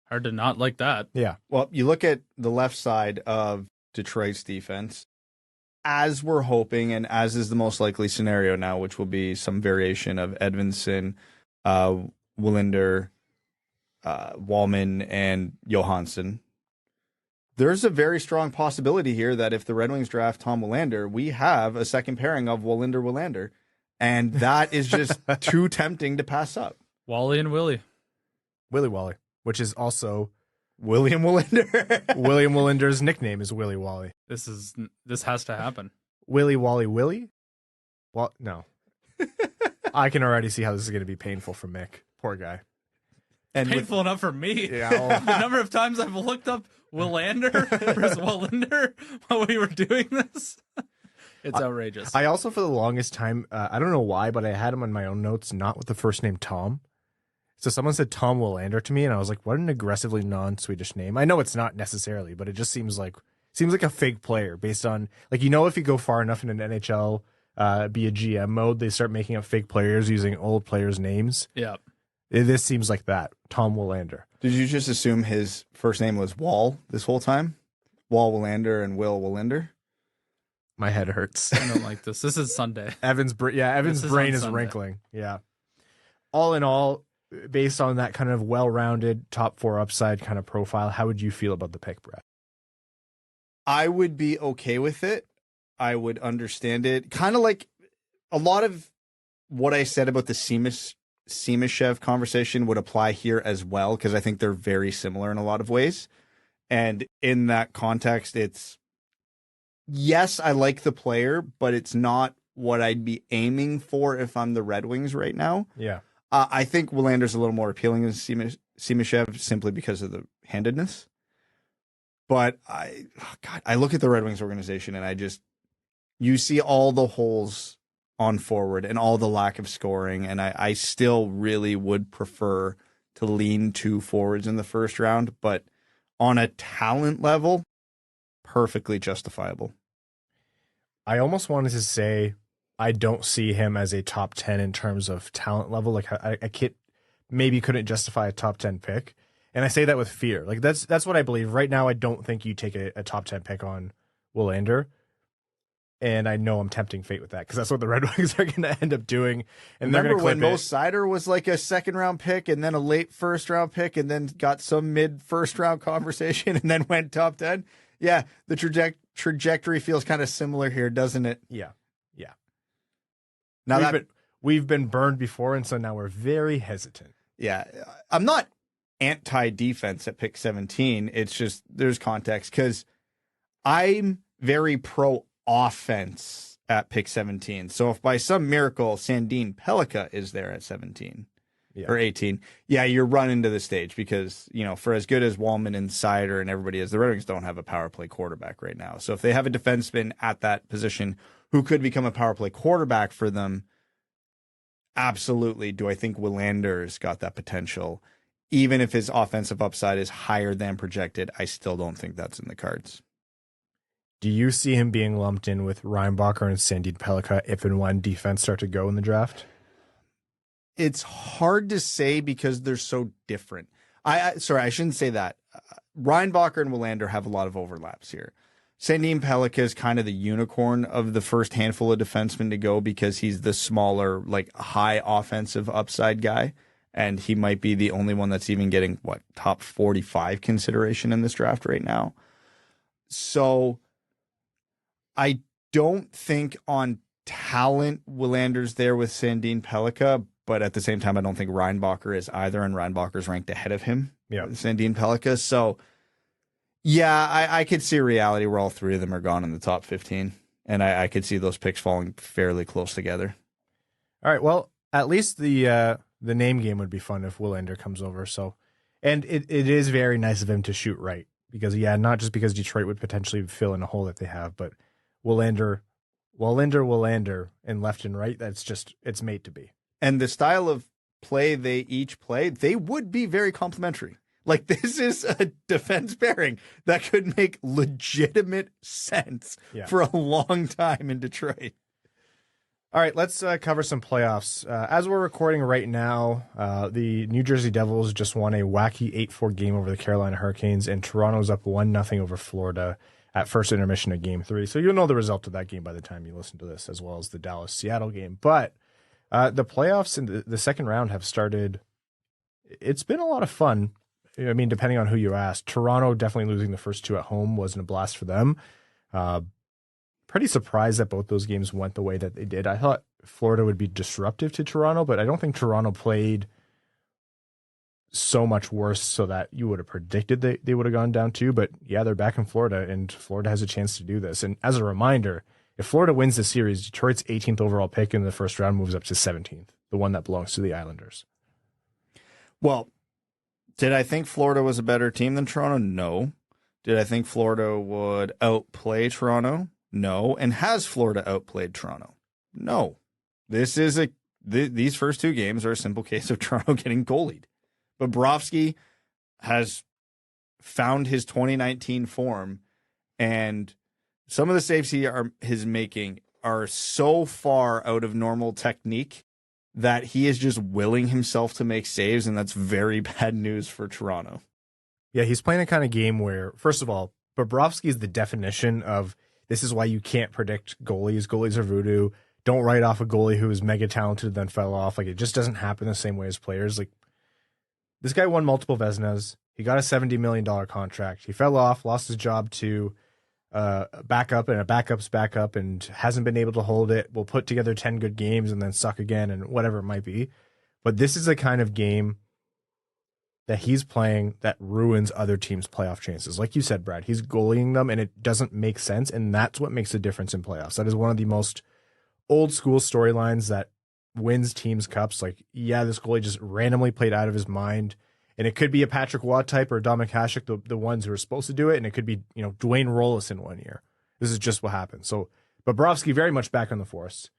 [SPEAKER 3] Hard to not like that.
[SPEAKER 2] Yeah.
[SPEAKER 4] Well, you look at the left side of Detroit's defense, as we're hoping, and as is the most likely scenario now, which will be some variation of Edvinsson, Willander, Walman, and Johansson. There's a very strong possibility here that if the Red Wings draft Tom Willander, we have a second pairing of Willander, and that is just too tempting to pass up.
[SPEAKER 3] Wally and Willie.
[SPEAKER 2] Willie Wally, which is also
[SPEAKER 4] William Willander.
[SPEAKER 2] William Willander's nickname is Willie Wally.
[SPEAKER 3] This has to happen.
[SPEAKER 2] Willie Wally Willie? Well, no. I can already see how this is going to be painful for Mick. Poor guy.
[SPEAKER 3] And painful enough for me.
[SPEAKER 2] Yeah,
[SPEAKER 3] the number of times I've looked up Willander versus Willander while we were doing this. It's outrageous.
[SPEAKER 2] I also, for the longest time, I don't know why, but I had him on my own notes, not with the first name Tom. So someone said Tom Willander to me, and I was like, what an aggressively non-Swedish name. I know it's not necessarily, but it just seems like a fake player based on, like, if you go far enough in an NHL, be a GM mode, they start making up fake players using old players' names.
[SPEAKER 3] Yeah.
[SPEAKER 2] This seems like that. Tom Willander.
[SPEAKER 4] Did you just assume his first name was Wall this whole time? Wall Willander and Will Willander?
[SPEAKER 2] My head hurts.
[SPEAKER 3] I don't like this. This is Sunday.
[SPEAKER 2] Evan's brain is wrinkling. Yeah. All in all, based on that kind of well-rounded top 4 upside kind of profile, how would you feel about the pick, Brad?
[SPEAKER 4] I would be okay with it. I would understand it. Kind of like a lot of what I said about the Simashev conversation would apply here as well, because I think they're very similar in a lot of ways. And in that context, it's, yes, I like the player, but it's not what I'd be aiming for if I'm the Red Wings right now.
[SPEAKER 2] Yeah.
[SPEAKER 4] I think Willander's a little more appealing than Simashev simply because of the handedness. But I look at the Red Wings organization and you see all the holes on forward and all the lack of scoring. And I still really would prefer to lean 2 forwards in the first round, but on a talent level, perfectly justifiable.
[SPEAKER 2] I almost wanted to say I don't see him as a top 10 in terms of talent level. Like, I couldn't justify a top 10 pick. And I say that with fear. Like, that's what I believe. Right now, I don't think you take a top 10 pick on Willander. And I know I'm tempting fate with that because that's what the Red Wings are going to end up doing. And
[SPEAKER 4] remember when Mo Seider was like a second-round pick and then a late first-round pick and then got some mid-first-round conversation and then went top 10? Yeah, the trajectory feels kind of similar here, doesn't it?
[SPEAKER 2] Yeah.
[SPEAKER 4] Now
[SPEAKER 2] we've been burned before, and so now we're very hesitant.
[SPEAKER 4] Yeah, I'm not anti-defense at pick 17. It's just there's context because I'm very pro-offense at pick 17. So if by some miracle Sandin Pellika is there at 17 or 18, yeah, you're running to the stage because, for as good as Walman and Seider and everybody is, the Red Wings don't have a power play quarterback right now. So if they have a defenseman at that position who could become a power play quarterback for them, absolutely. Do I think Willander's got that potential? Even if his offensive upside is higher than projected, I still don't think that's in the cards.
[SPEAKER 2] Do you see him being lumped in with Reinbacher and Sandin Pellika if and when defense start to go in the draft?
[SPEAKER 4] It's hard to say because they're so different. I shouldn't say that. Reinbacher and Willander have a lot of overlaps here. Sandin Pellika is kind of the unicorn of the first handful of defensemen to go because he's the smaller, like high offensive upside guy. And he might be the only one that's even getting, top 45 consideration in this draft right now. So I don't think on talent Willander's there with Sandin Pellika, but at the same time, I don't think Reinbacher is either, and Reinbacher's ranked ahead of him, Sandin Pellika. So, yeah, I could see a reality where all three of them are gone in the top 15, and I could see those picks falling fairly close together.
[SPEAKER 2] All right, well, at least the name game would be fun if Willander comes over. So, and it is very nice of him to shoot right because, not just because Detroit would potentially fill in a hole that they have, but Willander, and left and right, it's made to be.
[SPEAKER 4] And the style of play they each play, they would be very complementary. Like, this is a defense pairing that could make legitimate sense for a long time in Detroit.
[SPEAKER 2] All right, let's cover some playoffs. As we're recording right now, the New Jersey Devils just won a wacky 8-4 game over the Carolina Hurricanes, and Toronto's up 1-0 over Florida at first intermission of Game 3. So you'll know the result of that game by the time you listen to this, as well as the Dallas-Seattle game. But the playoffs in the second round have started. It's been a lot of fun. I mean, depending on who you ask. Toronto definitely losing the first two at home wasn't a blast for them. Pretty surprised that both those games went the way that they did. I thought Florida would be disruptive to Toronto, but I don't think Toronto played so much worse so that you would have predicted they would have gone down too. But yeah, they're back in Florida, and Florida has a chance to do this. And as a reminder, if Florida wins the series, Detroit's 18th overall pick in the first round moves up to 17th, the one that belongs to the Islanders.
[SPEAKER 4] Well, did I think Florida was a better team than Toronto? No. Did I think Florida would outplay Toronto? No. And has Florida outplayed Toronto? No. These first two games are a simple case of Toronto getting goalied. Bobrovsky has found his 2019 form, and some of the saves he's making are so far out of normal technique that he is just willing himself to make saves, and that's very bad news for Toronto.
[SPEAKER 2] Yeah, he's playing a kind of game where, first of all, Bobrovsky is the definition of this is why you can't predict goalies. Goalies are voodoo. Don't write off a goalie who is mega talented then fell off. Like, it just doesn't happen the same way as players. Like, this guy won multiple Vezinas. He got a $70 million contract. He fell off, lost his job to a backup, and a backup's backup, and hasn't been able to hold it. Will put together 10 good games and then suck again, and whatever it might be. But this is the kind of game that he's playing that ruins other teams' playoff chances. Like you said, Brad, he's goalieing them, and it doesn't make sense, and that's what makes a difference in playoffs. That is one of the most old-school storylines that wins teams cups. Like, yeah, this goalie just randomly played out of his mind, and it could be a Patrick Waugh type or Dominik Hasek, the ones who are supposed to do it, and it could be, Dwayne Rollis in 1 year. This is just what happened. So Bobrovsky very much back on the force.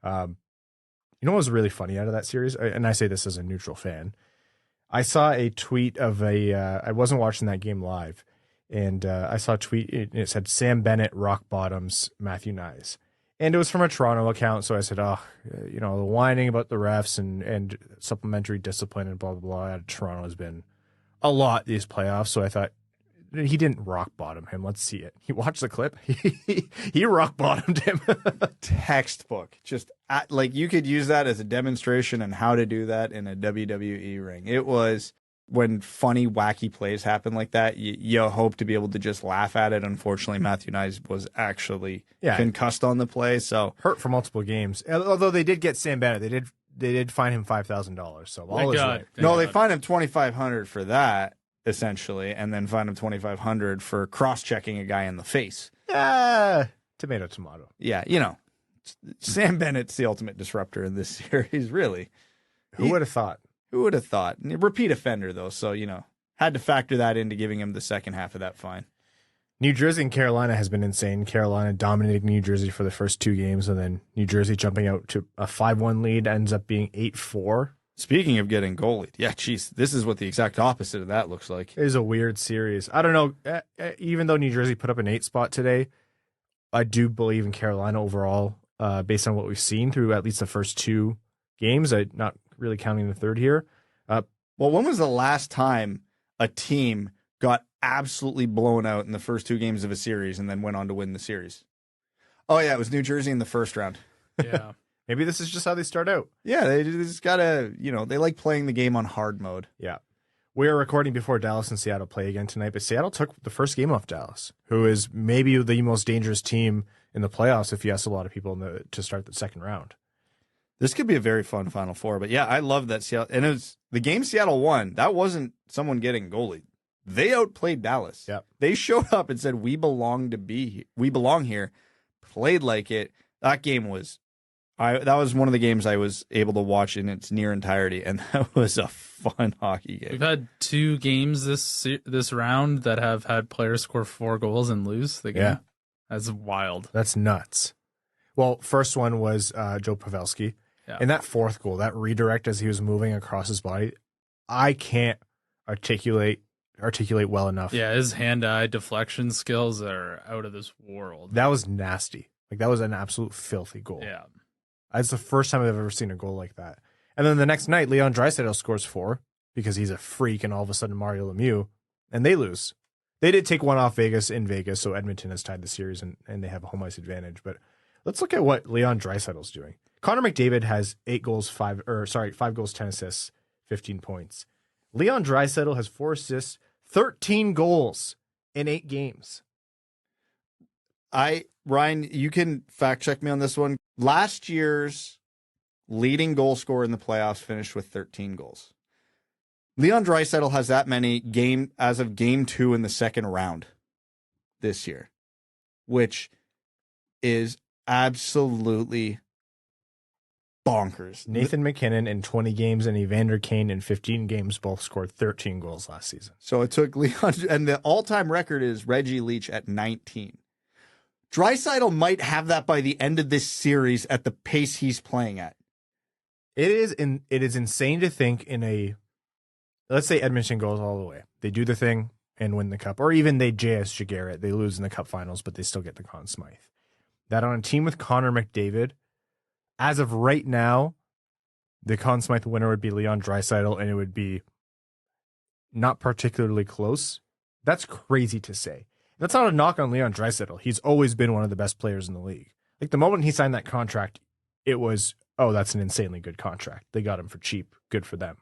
[SPEAKER 2] You know what was really funny out of that series? And I say this as a neutral fan. I saw a tweet of I wasn't watching that game live, and I saw a tweet. It said, Sam Bennett rock bottoms Matthew Knies. And it was from a Toronto account, so I said, the whining about the refs and supplementary discipline and blah, blah, blah out of Toronto has been a lot these playoffs. So I thought, he didn't rock bottom him. Let's see it. He watched the clip. He rock bottomed him.
[SPEAKER 4] Textbook. Just like you could use that as a demonstration on how to do that in a WWE ring. It was when funny, wacky plays happen like that, you hope to be able to just laugh at it. Unfortunately, Matthew Knies was actually concussed on the play, so
[SPEAKER 2] hurt for multiple games. Although they did get Sam Bennett, they did fine him $5,000. So all is right.
[SPEAKER 4] No, they fined him $2,500 for that essentially, and then fined him $2,500 for cross-checking a guy in the face.
[SPEAKER 2] Tomato.
[SPEAKER 4] Yeah, Sam Bennett's the ultimate disruptor in this series. Really,
[SPEAKER 2] who would have thought?
[SPEAKER 4] Who would have thought? Repeat offender, though, so, had to factor that into giving him the second half of that fine.
[SPEAKER 2] New Jersey and Carolina has been insane. Carolina dominating New Jersey for the first two games, and then New Jersey jumping out to a 5-1 lead, ends up being 8-4.
[SPEAKER 4] Speaking of getting goalied, this is what the exact opposite of that looks like.
[SPEAKER 2] It is a weird series. I don't know. Even though New Jersey put up an 8 spot today, I do believe in Carolina overall, based on what we've seen through at least the first two games. Not really counting the third here.
[SPEAKER 4] Well, when was the last time a team got absolutely blown out in the first 2 games of a series and then went on to win the series. Oh, yeah, it was New Jersey in the first round.
[SPEAKER 3] Yeah.
[SPEAKER 2] Maybe this is just how they start out.
[SPEAKER 4] Yeah, they just got to, they like playing the game on hard mode.
[SPEAKER 2] Yeah. We are recording before Dallas and Seattle play again tonight, but Seattle took the first game off Dallas, who is maybe the most dangerous team in the playoffs if you ask a lot of people to start the second round.
[SPEAKER 4] This could be a very fun Final Four, but yeah, I love that Seattle. And it was the game Seattle won. That wasn't someone getting goalie. They outplayed Dallas.
[SPEAKER 2] Yep.
[SPEAKER 4] They showed up and said, we belong here, played like it. That game was, that was one of the games I was able to watch in its near entirety, and that was a fun hockey game.
[SPEAKER 3] We've had 2 games this round that have had players score 4 goals and lose the game.
[SPEAKER 2] Yeah.
[SPEAKER 3] That's wild.
[SPEAKER 2] That's nuts. Well, first one was Joe Pavelski.
[SPEAKER 3] Yeah.
[SPEAKER 2] And that fourth goal, that redirect as he was moving across his body, I can't articulate well enough.
[SPEAKER 3] Yeah, his hand-eye deflection skills are out of this world.
[SPEAKER 2] That was nasty. Like, that was an absolute filthy goal.
[SPEAKER 3] Yeah.
[SPEAKER 2] That's the first time I've ever seen a goal like that. And then the next night, Leon Draisaitl scores 4 because he's a freak, and all of a sudden Mario Lemieux, and they lose. They did take one off Vegas in Vegas, so Edmonton has tied the series, and they have a home ice advantage. But let's look at what Leon Draisaitl's doing. Connor McDavid has 5 goals, 10 assists, 15 points. Leon Draisaitl has 4 assists, 13 goals in 8 games.
[SPEAKER 4] Ryan, you can fact check me on this one. Last year's leading goal scorer in the playoffs finished with 13 goals. Leon Draisaitl has that many as of game 2 in the second round this year, which is absolutely bonkers.
[SPEAKER 2] Nathan McKinnon in 20 games and Evander Kane in 15 games both scored 13 goals last season.
[SPEAKER 4] So it took Leon, and the all-time record is Reggie Leach at 19. Draisaitl might have that by the end of this series at the pace he's playing at.
[SPEAKER 2] It is insane to think let's say Edmonton goes all the way. They do the thing and win the cup, or even they JS Garrett. They lose in the cup finals, but they still get the Conn Smythe. That on a team with Connor McDavid, as of right now, the Conn Smythe winner would be Leon Draisaitl, and it would be not particularly close. That's crazy to say. That's not a knock on Leon Draisaitl. He's always been one of the best players in the league. Like, the moment he signed that contract, it was, oh, that's an insanely good contract. They got him for cheap. Good for them.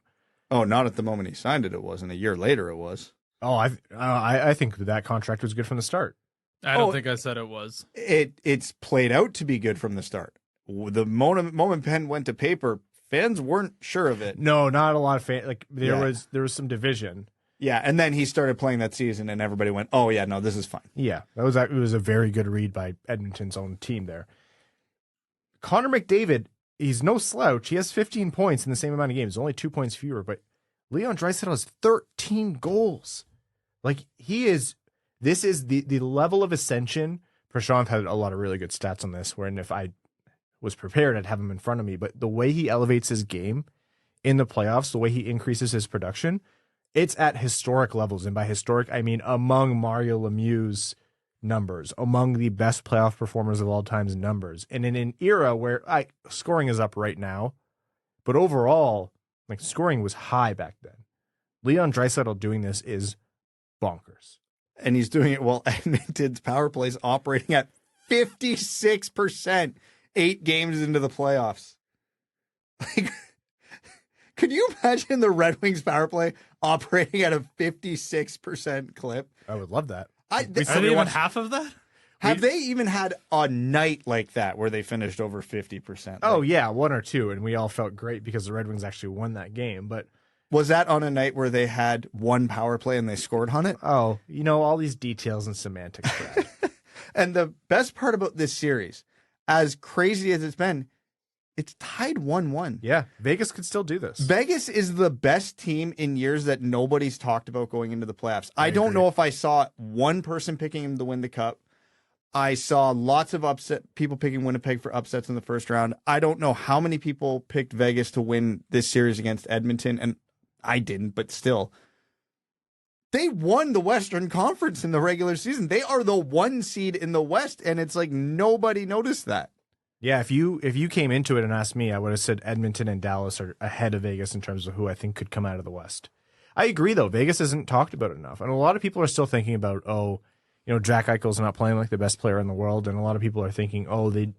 [SPEAKER 4] Oh, not at the moment he signed it. It wasn't. A year later, it was.
[SPEAKER 2] Oh, I think that contract was good from the start.
[SPEAKER 3] I don't think I said it was.
[SPEAKER 2] It's
[SPEAKER 4] played out to be good from the start. The moment pen went to paper, fans weren't sure of it.
[SPEAKER 2] No, not a lot of fans. Like, there was some division.
[SPEAKER 4] Yeah, and then he started playing that season, and everybody went, "Oh yeah, no, this is fine."
[SPEAKER 2] Yeah, it was a very good read by Edmonton's own team there. Connor McDavid, he's no slouch. He has 15 points in the same amount of games, only 2 points fewer. But Leon Draisaitl has 13 goals. Like, this is the level of ascension. Prashant had a lot of really good stats on this, wherein if I was prepared, I'd have him in front of me. But the way he elevates his game in the playoffs, the way he increases his production, it's at historic levels. And by historic, I mean among Mario Lemieux's numbers, among the best playoff performers of all time's numbers. And in an era where scoring is up right now, but overall, like, scoring was high back then. Leon Draisaitl doing this is bonkers.
[SPEAKER 4] And he's doing it while Edmonton's power play is operating at 56% 8 games into the playoffs. Like, could you imagine the Red Wings power play operating at a 56% clip?
[SPEAKER 2] I would love that.
[SPEAKER 3] Are they even half of that?
[SPEAKER 4] Have they even had a night like that where they finished over 50%?
[SPEAKER 2] Oh, yeah, 1 or 2, and we all felt great because the Red Wings actually won that game. But
[SPEAKER 4] was that on a night where they had 1 power play and they scored on it?
[SPEAKER 2] Oh, all these details and semantics, Brad.
[SPEAKER 4] And the best part about this series, as crazy as it's been, it's tied 1-1.
[SPEAKER 2] Yeah, Vegas could still do this.
[SPEAKER 4] Vegas is the best team in years that nobody's talked about going into the playoffs. I don't know if I saw one person picking him to win the cup. I saw lots of people picking Winnipeg for upsets in the first round. I don't know how many people picked Vegas to win this series against Edmonton, and I didn't, but still. They won the Western Conference in the regular season. They are the 1 seed in the West, and it's like nobody noticed that.
[SPEAKER 2] Yeah, if you came into it and asked me, I would have said Edmonton and Dallas are ahead of Vegas in terms of who I think could come out of the West. I agree, though. Vegas isn't talked about enough. And a lot of people are still thinking about, Jack Eichel's not playing like the best player in the world. And a lot of people are thinking,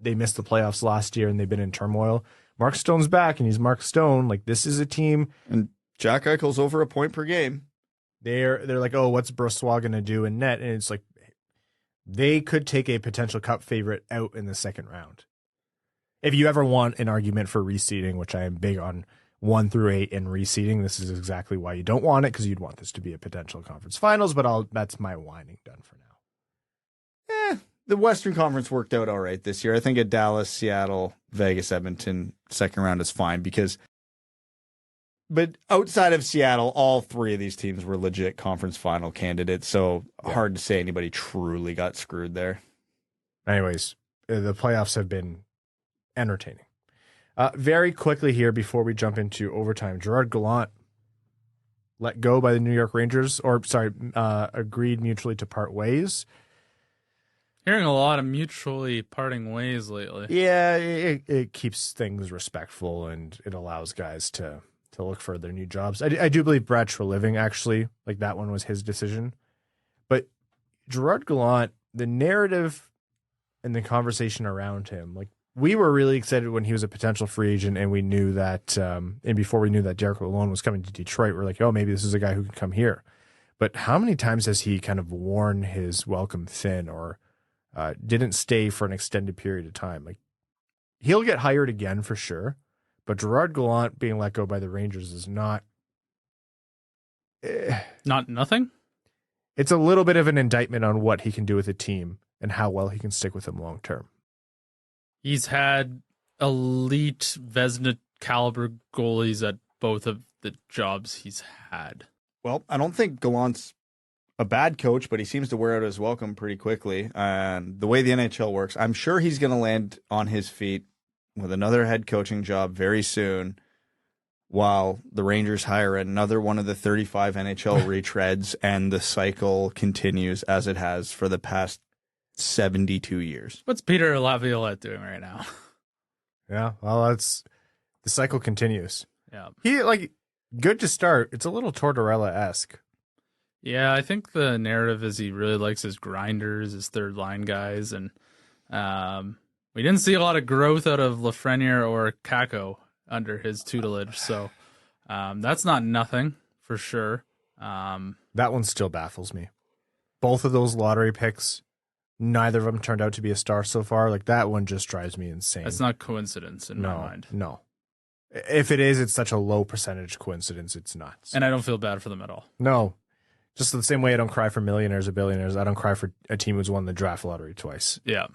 [SPEAKER 2] they missed the playoffs last year and they've been in turmoil. Mark Stone's back and he's Mark Stone. Like, this is a team.
[SPEAKER 4] And Jack Eichel's over a point per game.
[SPEAKER 2] They're like, what's Brossoit going to do in net? And it's like, they could take a potential cup favorite out in the second round. If you ever want an argument for reseeding, which I am big on 1 through 8 and reseeding, this is exactly why you don't want it, because you'd want this to be a potential conference finals, but that's my whining done for now.
[SPEAKER 4] The Western Conference worked out all right this year. I think a Dallas, Seattle, Vegas, Edmonton second round is fine but outside of Seattle, all three of these teams were legit conference final candidates, so hard to say anybody truly got screwed there.
[SPEAKER 2] Anyways, the playoffs have been entertaining. Very quickly here before we jump into overtime, Gerard Gallant let go by the New York Rangers, agreed mutually to part ways.
[SPEAKER 3] Hearing a lot of mutually parting ways lately.
[SPEAKER 2] Yeah, it keeps things respectful and it allows guys to look for their new jobs. I do believe Brad Treliving, actually, like that one was his decision. But Gerard Gallant, the narrative and the conversation around him, like, we were really excited when he was a potential free agent and we knew that, and before we knew that Derek Lalonde was coming to Detroit, we're like, maybe this is a guy who can come here. But how many times has he kind of worn his welcome thin or didn't stay for an extended period of time? Like, he'll get hired again for sure, but Gerard Gallant being let go by the Rangers is not
[SPEAKER 3] Not nothing?
[SPEAKER 2] It's a little bit of an indictment on what he can do with a team and how well he can stick with them long term.
[SPEAKER 3] He's had elite Vezina caliber goalies at both of the jobs he's had.
[SPEAKER 4] Well, I don't think Gallant's a bad coach, but he seems to wear out his welcome pretty quickly. And the way the NHL works, I'm sure he's going to land on his feet with another head coaching job very soon, while the Rangers hire another one of the 35 NHL retreads, and the cycle continues as it has for the past 72 years.
[SPEAKER 3] What's Peter Laviolette doing right now?
[SPEAKER 2] Yeah, well, the cycle continues.
[SPEAKER 3] Yeah.
[SPEAKER 2] He, good to start. It's a little Tortorella-esque.
[SPEAKER 3] Yeah, I think the narrative is he really likes his grinders, his third line guys, and we didn't see a lot of growth out of Lafreniere or Kakko under his tutelage, so that's not nothing for sure.
[SPEAKER 2] That one still baffles me. Both of those lottery picks, neither of them turned out to be a star so far. That one just drives me insane.
[SPEAKER 3] It's not coincidence in my mind.
[SPEAKER 2] No. If it is, it's such a low percentage coincidence. It's nuts.
[SPEAKER 3] And I don't feel bad for them at all.
[SPEAKER 2] No. Just the same way I don't cry for millionaires or billionaires, I don't cry for a team who's won the draft lottery twice.
[SPEAKER 3] Yeah.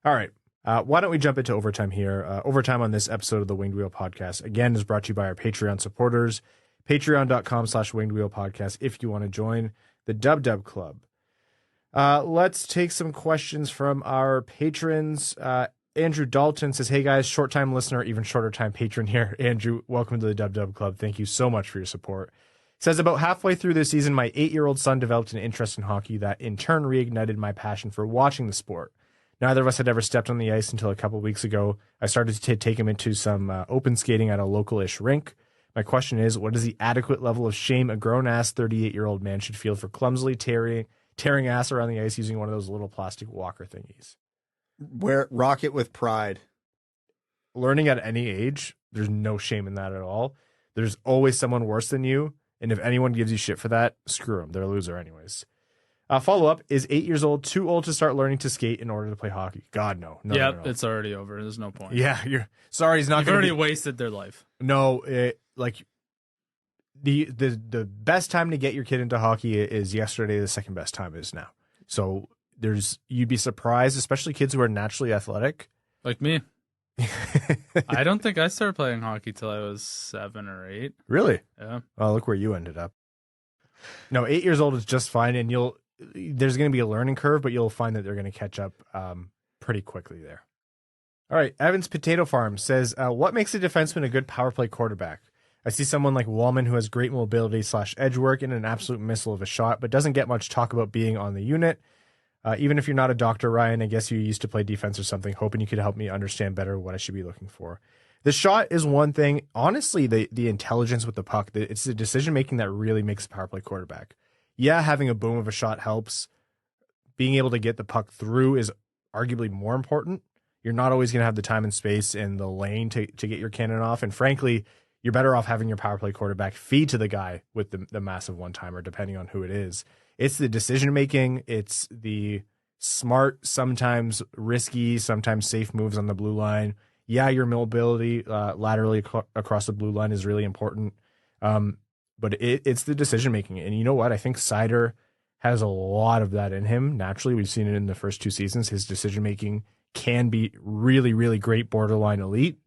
[SPEAKER 2] All right. Why don't we jump into overtime here? Overtime on this episode of the Winged Wheel Podcast, again, is brought to you by our Patreon supporters. Patreon.com/WingedWheelPodcast if you want to join the Dub Club. Let's take some questions from our patrons. Andrew Dalton says, hey guys, short time listener, even shorter time patron here. Andrew, welcome to the Dub Club. Thank you so much for your support. Says, about halfway through this season, my 8-year-old son developed an interest in hockey that in turn reignited my passion for watching the sport. Neither of us had ever stepped on the ice until a couple weeks ago. I started to take him into some open skating at a local-ish rink. My question is, what is the adequate level of shame a grown-ass 38-year-old man should feel for clumsily tearing ass around the ice using one of those little plastic walker thingies?
[SPEAKER 4] Rock it with pride.
[SPEAKER 2] Learning at any age, there's no shame in that at all. There's always someone worse than you, and if anyone gives you shit for that, screw them. They're a loser anyways. Follow-up, is 8 years old too old to start learning to skate in order to play hockey? God, no.
[SPEAKER 3] No.
[SPEAKER 2] No.
[SPEAKER 3] It's already over. There's no point.
[SPEAKER 2] Yeah, you're sorry. He's not
[SPEAKER 3] You've already wasted their life.
[SPEAKER 2] No, the best time to get your kid into hockey is yesterday. The second best time is now. So you'd be surprised, especially kids who are naturally athletic.
[SPEAKER 3] Like me. I don't think I started playing hockey till I was 7 or 8.
[SPEAKER 2] Really?
[SPEAKER 3] Yeah.
[SPEAKER 2] Oh, look where you ended up. No, 8 years old is just fine, and there's going to be a learning curve, but you'll find that they're going to catch up pretty quickly there. All right, Evans Potato Farm says, what makes a defenseman a good power play quarterback? I see someone like Walman who has great mobility / edge work and an absolute missile of a shot, but doesn't get much talk about being on the unit. Even if you're not a doctor, Ryan, I guess you used to play defense or something, hoping you could help me understand better what I should be looking for. The shot is one thing. Honestly, the intelligence with the puck, it's the decision-making that really makes a power play quarterback. Yeah, having a boom of a shot helps. Being able to get the puck through is arguably more important. You're not always going to have the time and space in the lane to get your cannon off. And frankly, you're better off having your power play quarterback feed to the guy with the massive one-timer, depending on who it is. It's the decision-making. It's the smart, sometimes risky, sometimes safe moves on the blue line. Yeah, your mobility laterally across the blue line is really important. But it's the decision-making. And you know what? I think Seider has a lot of that in him. Naturally, we've seen it in the first 2 seasons. His decision-making can be really, really great, borderline elite.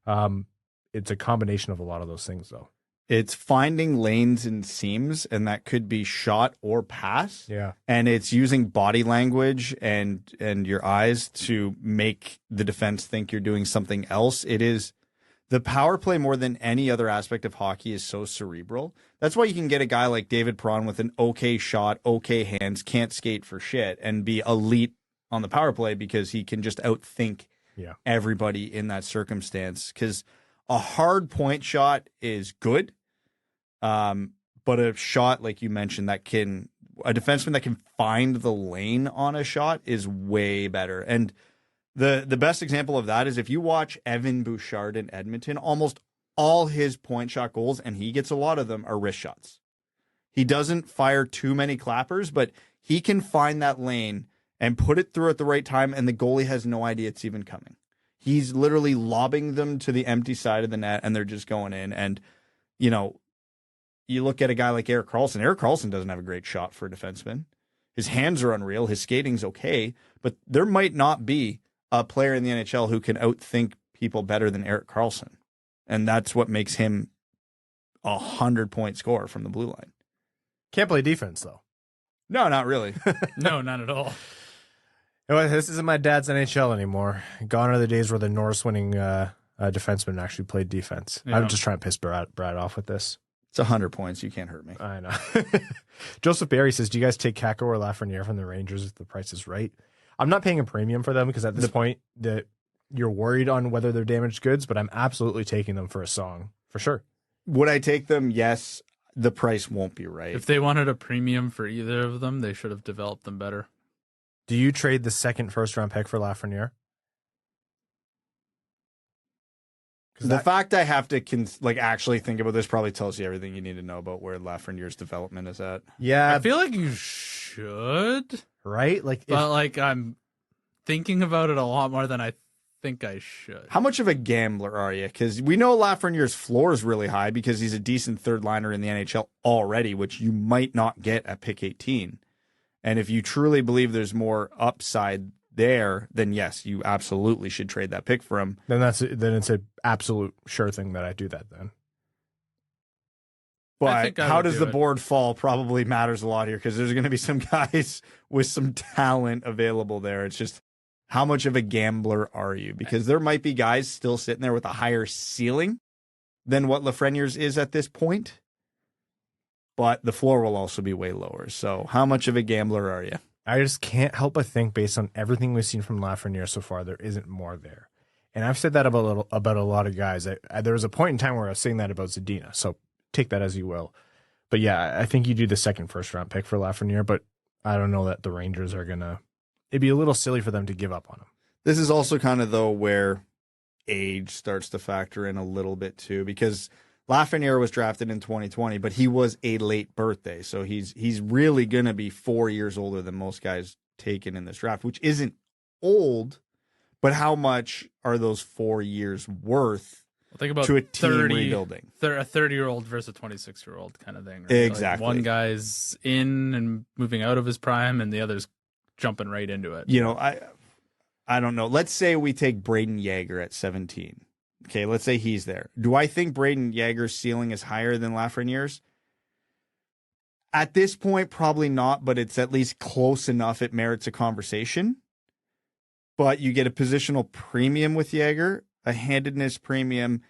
[SPEAKER 2] It's a combination of a lot of those things, though.
[SPEAKER 4] It's finding lanes and seams, and that could be shot or pass.
[SPEAKER 2] Yeah.
[SPEAKER 4] And it's using body language and your eyes to make the defense think you're doing something else. It is the power play more than any other aspect of hockey is so cerebral. That's why you can get a guy like David Perreault with an okay shot, okay hands, can't skate for shit, and be elite on the power play because he can just outthink everybody in that circumstance. Because a hard point shot is good, but a shot, like you mentioned, a defenseman that can find the lane on a shot is way better. And the best example of that is if you watch Evan Bouchard in Edmonton, almost all his point shot goals, and he gets a lot of them, are wrist shots. He doesn't fire too many clappers, but he can find that lane and put it through at the right time, and the goalie has no idea it's even coming. He's literally lobbing them to the empty side of the net, and they're just going in. And, you know, you look at a guy like Erik Karlsson. Erik Karlsson doesn't have a great shot for a defenseman. His hands are unreal. His skating's okay. But there might not be a player in the NHL who can outthink people better than Erik Karlsson. And that's what makes him a 100-point scorer from the blue line.
[SPEAKER 2] Can't play defense, though.
[SPEAKER 4] No, not really.
[SPEAKER 3] No, not at all.
[SPEAKER 2] This isn't my dad's NHL anymore. Gone are the days where the Norris-winning defenseman actually played defense. Yeah. I'm just trying to piss Brad off with this.
[SPEAKER 4] It's 100 points. You can't hurt me.
[SPEAKER 2] I know. Joseph Barry says, do you guys take Kakko or Lafreniere from the Rangers if the price is right? I'm not paying a premium for them because at this point you're worried on whether they're damaged goods, but I'm absolutely taking them for a song, for sure.
[SPEAKER 4] Would I take them? Yes. The price won't be right.
[SPEAKER 3] If they wanted a premium for either of them, they should have developed them better.
[SPEAKER 2] Do you trade the second first-round pick for Lafreniere?
[SPEAKER 4] The fact I have to actually think about this probably tells you everything you need to know about where Lafreniere's development is at.
[SPEAKER 2] Yeah,
[SPEAKER 3] I feel like you should,
[SPEAKER 2] right?
[SPEAKER 3] But I'm thinking about it a lot more than I think I should.
[SPEAKER 4] How much of a gambler are you? Because we know Lafreniere's floor is really high because he's a decent third liner in the NHL already, which you might not get at pick 18. And if you truly believe there's more upside there, then yes, you absolutely should trade that pick for him.
[SPEAKER 2] Then it's an absolute sure thing that I do that then.
[SPEAKER 4] But how does the board fall probably matters a lot here because there's going to be some guys with some talent available there. It's just how much of a gambler are you? Because there might be guys still sitting there with a higher ceiling than what Lafreniere's is at this point. But the floor will also be way lower. So how much of a gambler are you?
[SPEAKER 2] I just can't help but think based on everything we've seen from Lafreniere so far, there isn't more there. And I've said that about a lot of guys. There was a point in time where I was saying that about Zadina. So take that as you will. But yeah, I think you do the second first-round pick for Lafreniere, but I don't know that the Rangers are going to... It'd be a little silly for them to give up on him.
[SPEAKER 4] This is also kind of, though, where age starts to factor in a little bit, too, because Lafreniere was drafted in 2020, but he was a late birthday, so he's really going to be 4 years older than most guys taken in this draft, which isn't old, but how much are those 4 years worth
[SPEAKER 3] think about
[SPEAKER 4] to a team rebuilding?
[SPEAKER 3] A 30-year-old versus a 26-year-old kind of thing. Right?
[SPEAKER 4] Exactly.
[SPEAKER 3] Like one guy's in and moving out of his prime, and the other's jumping right into it.
[SPEAKER 4] You know, I don't know. Let's say we take Braden Yager at 17. Okay, let's say he's there. Do I think Braden Yager's ceiling is higher than Lafreniere's? At this point, probably not, but it's at least close enough it merits a conversation. But you get a positional premium with Yager, a handedness premium,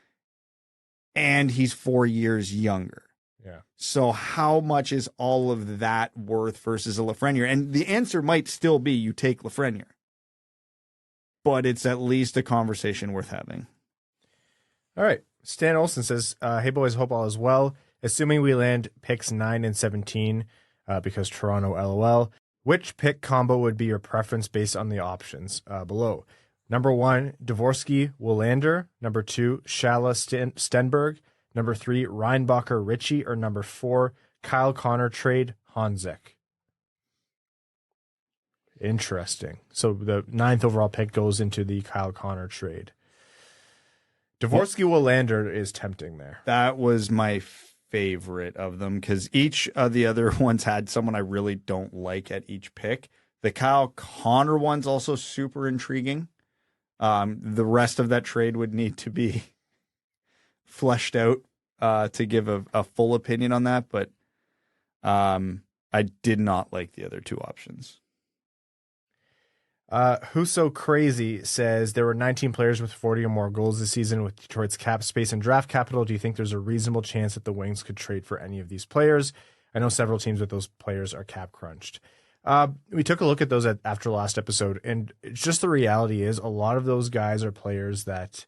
[SPEAKER 4] and he's 4 years younger.
[SPEAKER 2] Yeah.
[SPEAKER 4] So how much is all of that worth versus a Lafreniere? And the answer might still be you take Lafreniere. But it's at least a conversation worth having.
[SPEAKER 2] All right. Stan Olsen says, hey, boys, hope all is well. Assuming we land picks 9 and 17, because Toronto LOL, which pick combo would be your preference based on the options below? Number 1, Dvorsky, Willander. Number 2, Shala Stenberg. Number 3, Reinbacher Ritchie. Or number 4, Kyle Connor trade, Honzek. Interesting. So the 9th overall pick goes into the Kyle Connor trade. Dvorsky Willander is tempting there.
[SPEAKER 4] That was my favorite of them because each of the other ones had someone I really don't like at each pick. The Kyle Connor one's also super intriguing. The rest of that trade would need to be fleshed out to give a full opinion on that, but I did not like the other two options.
[SPEAKER 2] Who's So Crazy says there were 19 players with 40 or more goals this season with Detroit's cap space and draft capital. Do you think there's a reasonable chance that the Wings could trade for any of these players? I know several teams with those players are cap crunched. We took a look at those after last episode, and it's just the reality is a lot of those guys are players that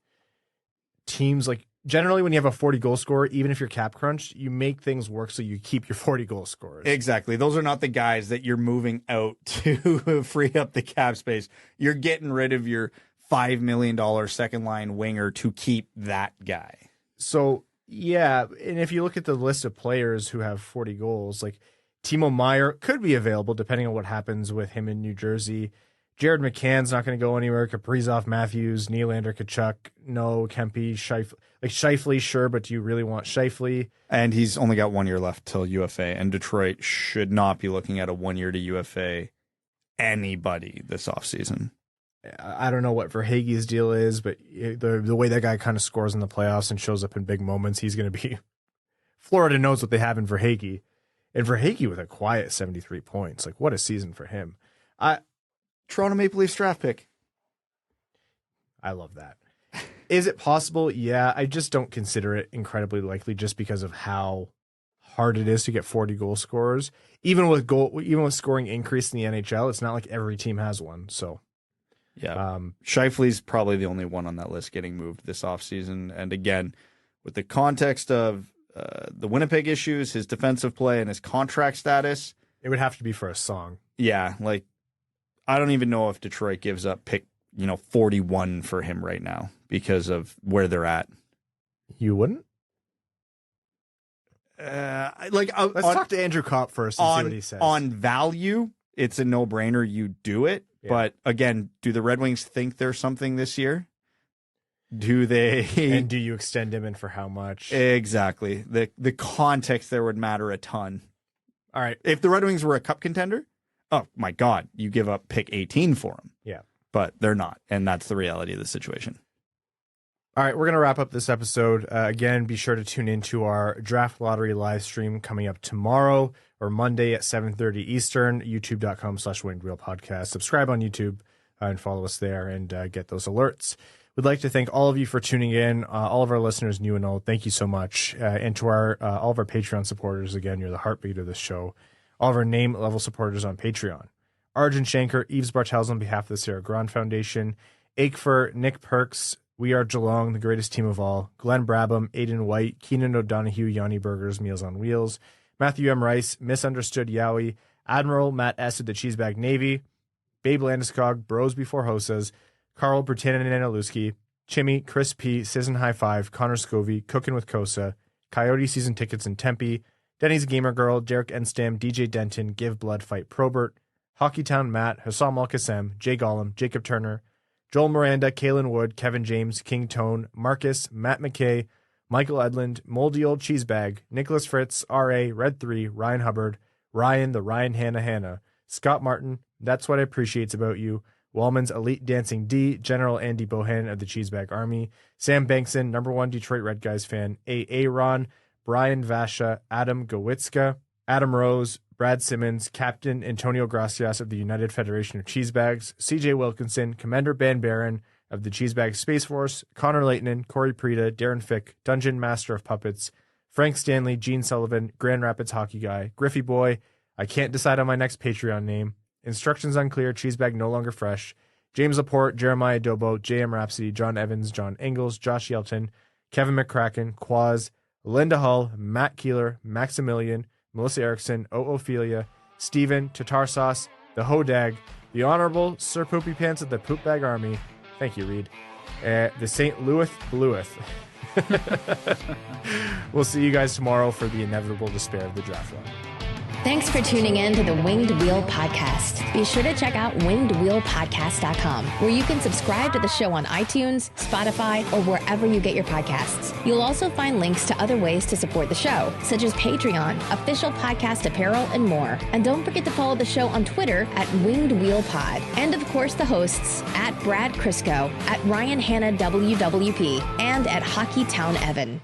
[SPEAKER 2] teams like. Generally, when you have a 40 goal scorer, even if you're cap crunched, you make things work so you keep your 40 goal scorers.
[SPEAKER 4] Exactly. Those are not the guys that you're moving out to free up the cap space. You're getting rid of your $5 million second line winger to keep that guy.
[SPEAKER 2] So, yeah. And if you look at the list of players who have 40 goals, like Timo Meier could be available depending on what happens with him in New Jersey. Jared McCann's not going to go anywhere. Kaprizov, Matthews, Nylander, Tkachuk, no. Kempe, Scheifele, sure, but do you really want Scheifele?
[SPEAKER 4] And he's only got 1 year left till UFA, and Detroit should not be looking at a 1 year to UFA anybody this offseason.
[SPEAKER 2] I don't know what Verhaeghe's deal is, but the way that guy kind of scores in the playoffs and shows up in big moments, he's going to be... Florida knows what they have in Verhaeghe. And Verhaeghe with a quiet 73 points. Like, what a season for him.
[SPEAKER 4] Toronto Maple Leafs draft pick.
[SPEAKER 2] I love that. Is it possible? Yeah, I just don't consider it incredibly likely just because of how hard it is to get 40 goal scorers. Even with scoring increase in the NHL, it's not like every team has one. So,
[SPEAKER 4] yeah, Scheifele's probably the only one on that list getting moved this offseason. And again, with the context of the Winnipeg issues, his defensive play, and his contract status,
[SPEAKER 2] it would have to be for a song.
[SPEAKER 4] Yeah, like I don't even know if Detroit gives up pick 41 for him right now because of where they're at.
[SPEAKER 2] You wouldn't?
[SPEAKER 4] Let's
[SPEAKER 2] talk to Andrew Kopp first and see what he says.
[SPEAKER 4] On value, it's a no-brainer. You do it. Yeah. But again, do the Red Wings think there's something this year? Do they?
[SPEAKER 2] And do you extend him and for how much?
[SPEAKER 4] Exactly. The context there would matter a ton.
[SPEAKER 2] All right.
[SPEAKER 4] If the Red Wings were a cup contender, oh my God, you give up pick 18 for them.
[SPEAKER 2] Yeah.
[SPEAKER 4] But they're not. And that's the reality of the situation.
[SPEAKER 2] All right, we're going to wrap up this episode. Again, be sure to tune into our Draft Lottery live stream coming up tomorrow or Monday at 7:30 Eastern, youtube.com/WingedWheelPodcast. Subscribe on YouTube and follow us there and get those alerts. We'd like to thank all of you for tuning in, all of our listeners, new and old. Thank you so much. And to all of our Patreon supporters, again, you're the heartbeat of this show. All of our name-level supporters on Patreon. Arjun Shankar, Yves Bartels on behalf of the Sarah Grand Foundation, Aikfer, Nick Perks, We Are Geelong, the greatest team of all, Glenn Brabham, Aiden White, Keenan O'Donohue, Yanni Burgers, Meals on Wheels, Matthew M. Rice, Misunderstood Yowie, Admiral Matt S. of the Cheesebag Navy, Babe Landeskog, Bros Before Hosas, Carl Bertanen and Analuski, Chimmy, Chris P., Sizzin High Five, Connor Scovey, Cookin' with Kosa, Coyote Season Tickets in Tempe, Denny's Gamer Girl, Derek Enstam, DJ Denton, Give Blood, Fight Probert, Hockeytown Matt, Hassam Al-Qassem, Jay Gollum, Jacob Turner, Joel Miranda, Kalen Wood, Kevin James, King Tone, Marcus, Matt McKay, Michael Edlund, Moldy Old Cheesebag, Nicholas Fritz, R.A., Red 3, Ryan Hubbard, Ryan, the Ryan Hannah, Scott Martin, That's What I Appreciates About You, Walman's Elite Dancing D, General Andy Bohan of the Cheesebag Army, Sam Bankson, #1 Detroit Red Guys fan, A. Ron, Brian Vasha, Adam Gowitzka, Adam Rose, Brad Simmons, Captain Antonio Gracias of the United Federation of Cheesebags, CJ Wilkinson, Commander Van Baron of the Cheesebag Space Force, Connor Leighton, Corey Prida, Darren Fick, Dungeon Master of Puppets, Frank Stanley, Gene Sullivan, Grand Rapids Hockey Guy, Griffey Boy, I Can't Decide on My Next Patreon Name, Instructions Unclear, Cheesebag No Longer Fresh, James Laporte, Jeremiah Dobo, JM Rhapsody, John Evans, John Engels, Josh Yelton, Kevin McCracken, Quaz, Linda Hull, Matt Keeler, Maximilian, Melissa Erickson, Ophelia, Steven, Tatar Sauce, the Hodag, the Honorable Sir Poopy Pants of the Poop Bag Army. Thank you, Reed. The St. Louis Blueth. We'll see you guys tomorrow for the inevitable despair of the draft line.
[SPEAKER 1] Thanks for tuning in to the Winged Wheel Podcast. Be sure to check out wingedwheelpodcast.com, where you can subscribe to the show on iTunes, Spotify, or wherever you get your podcasts. You'll also find links to other ways to support the show, such as Patreon, official podcast apparel, and more. And don't forget to follow the show on Twitter at Winged Wheel Pod. And of course, the hosts at Brad Crisco, at Ryan Hanna WWP, and at Hockeytown Evan.